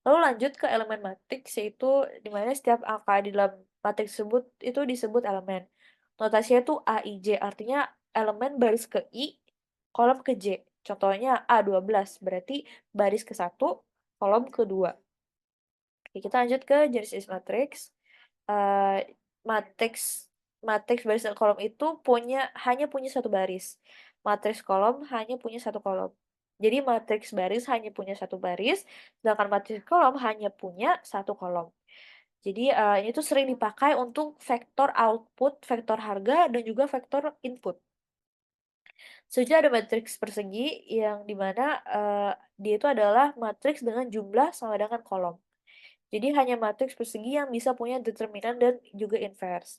Lalu lanjut ke elemen matriks, yaitu di mana setiap angka di dalam matriks tersebut itu disebut elemen. Notasinya tuh A, I, J, artinya elemen baris ke I, kolom ke J. Contohnya A12, berarti baris ke 1, kolom ke 2. Oke, kita lanjut ke jenis matriks. Eh, matriks matriks baris dan kolom itu hanya punya satu baris. Matriks kolom hanya punya satu kolom. Jadi matriks baris hanya punya satu baris, sedangkan matriks kolom hanya punya satu kolom. Jadi ini tuh sering dipakai untuk vektor output, vektor harga, dan juga vektor input. Selanjutnya ada matriks persegi yang dimana dia itu adalah matriks dengan jumlah sama dengan kolom. Jadi hanya matriks persegi yang bisa punya determinan dan juga inverse.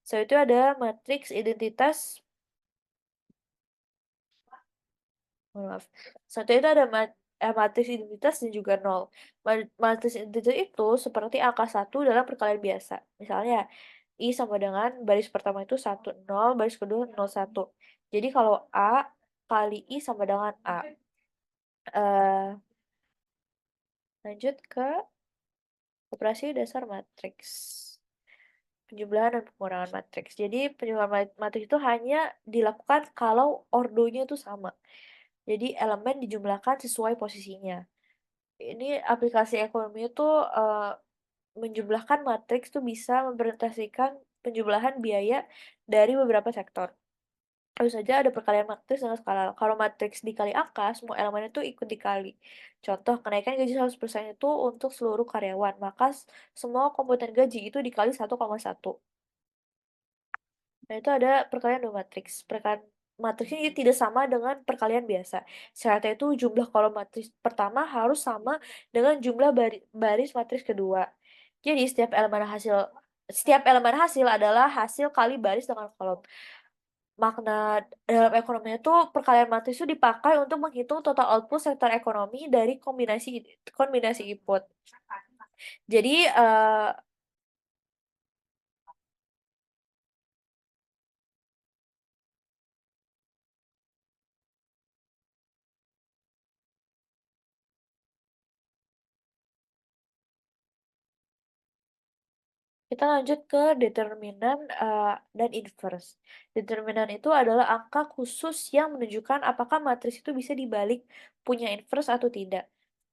Setelah itu ada matriks identitas, maaf. Setelah itu ada matriks identitas dan juga nol. Matriks identitas itu seperti angka 1 dalam perkalian biasa. Misalnya, I sama dengan baris pertama itu 1, 0, baris kedua 0, 1. Jadi kalau A kali I sama dengan A. Eh, lanjut ke operasi dasar matriks. Penjumlahan dan pengurangan matriks. Jadi penjumlahan matriks itu hanya dilakukan kalau ordonya itu sama. Jadi elemen dijumlahkan sesuai posisinya. Ini aplikasi ekonomi itu menjumlahkan matriks tuh bisa mempresentasikan penjumlahan biaya dari beberapa sektor. Tentu saja ada perkalian matriks dengan skala. Kalau matriks dikali angka, semua elemen itu ikut dikali. Contoh, kenaikan gaji 100% itu untuk seluruh karyawan, maka semua komponen gaji itu dikali 1,1. Nah, itu ada perkalian dua matriks. Perkalian matriks ini tidak sama dengan perkalian biasa. Syaratnya itu jumlah kolom matriks pertama harus sama dengan jumlah baris matriks kedua. Jadi setiap elemen hasil adalah hasil kali baris dengan kolom. Makna dalam ekonomi itu perkalian matriks itu dipakai untuk menghitung total output sektor ekonomi dari kombinasi kombinasi input. Jadi kita lanjut ke determinan dan inverse. Determinan itu adalah angka khusus yang menunjukkan apakah matriks itu bisa dibalik punya inverse atau tidak.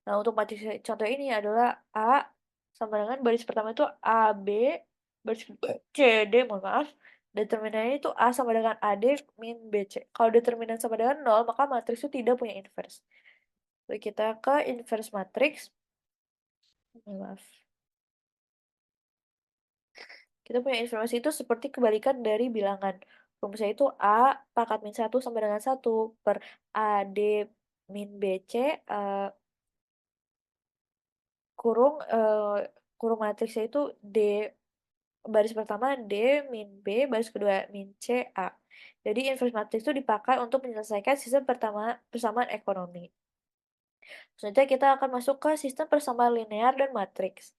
Nah, untuk matriks contoh ini adalah A sama dengan baris pertama itu A, B, baris kedua C, D, mohon maaf, Determinannya itu A sama dengan AD min BC. Kalau determinan sama dengan 0, maka matriks itu tidak punya inverse. Lalu kita ke inverse matriks. Maaf. Kita punya informasi itu seperti kebalikan dari bilangan. Rumusnya itu A pangkat min 1 sama dengan 1 per AD min BC kurung kurung matriksnya itu D baris pertama D min B, baris kedua min C A. Jadi inverse matriks itu dipakai untuk menyelesaikan sistem persamaan ekonomi. Selanjutnya kita akan masuk ke sistem persamaan linear dan matriks.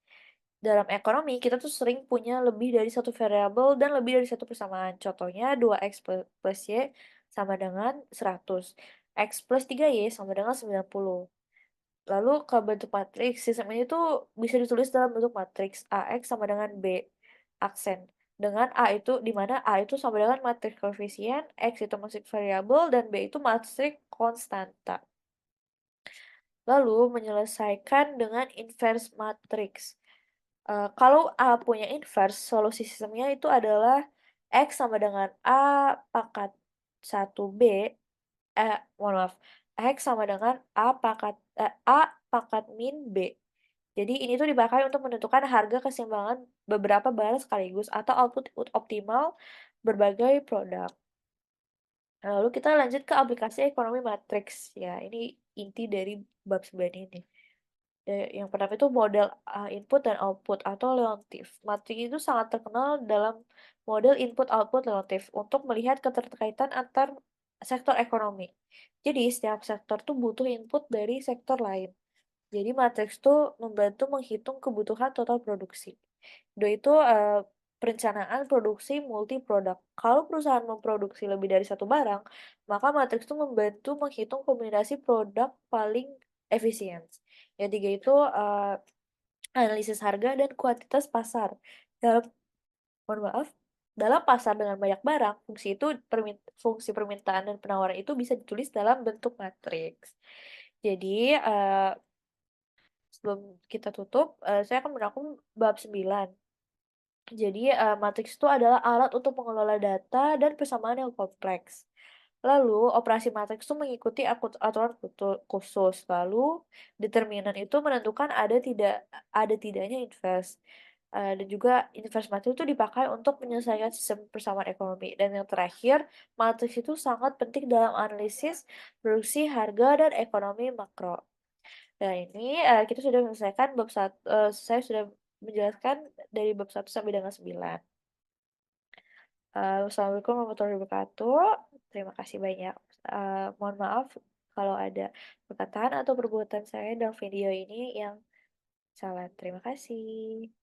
Dalam ekonomi, kita tuh sering punya lebih dari satu variabel dan lebih dari satu persamaan. Contohnya 2x plus y sama dengan 100. X plus 3y sama dengan 90. Lalu ke bentuk matriks, sistem ini tuh bisa ditulis dalam bentuk matriks AX sama dengan B aksen. Dengan A itu, di mana A itu sama dengan matriks koefisien, X itu matriks variabel, dan B itu matriks konstanta. Lalu menyelesaikan dengan inverse matriks. Kalau A punya inverse, solusi sistemnya itu adalah X sama dengan A pangkat 1B, mohon maaf, X sama dengan A pangkat min B. Jadi ini tuh dipakai untuk menentukan harga keseimbangan beberapa barang sekaligus atau output optimal berbagai produk. Nah, lalu kita lanjut ke aplikasi ekonomi matriks. Ya, ini inti dari bab 9 ini. Yang pertama itu model input dan output atau Leontief. Matriks itu sangat terkenal dalam model input-output Leontief untuk melihat keterkaitan antar sektor ekonomi. Jadi setiap sektor tuh butuh input dari sektor lain. Jadi matriks tuh membantu menghitung kebutuhan total produksi. Kedua itu perencanaan produksi multi produk. Kalau perusahaan memproduksi lebih dari satu barang, maka matriks itu membantu menghitung kombinasi produk paling efisien. Yang tiga itu analisis harga dan kuantitas pasar. Dalam, mohon maaf, dalam pasar dengan banyak barang, fungsi permintaan dan penawaran itu bisa ditulis dalam bentuk matriks. Jadi, sebelum kita tutup, saya akan merangkum bab 9. Jadi, matriks itu adalah alat untuk mengelola data dan persamaan yang kompleks. Lalu, operasi matriks itu mengikuti aturan khusus. Lalu, determinan itu menentukan ada tidaknya inverse. Dan juga inverse matriks itu dipakai untuk menyelesaikan sistem persamaan ekonomi. Dan yang terakhir, matriks itu sangat penting dalam analisis produksi, harga, dan ekonomi makro. Nah, ini kita sudah menyelesaikan saya sudah menjelaskan dari bab 1 sampai dengan 9. Wassalamualaikum warahmatullahi wabarakatuh. Terima kasih banyak. Mohon maaf kalau ada perkataan atau perbuatan saya dalam video ini yang salah. Terima kasih.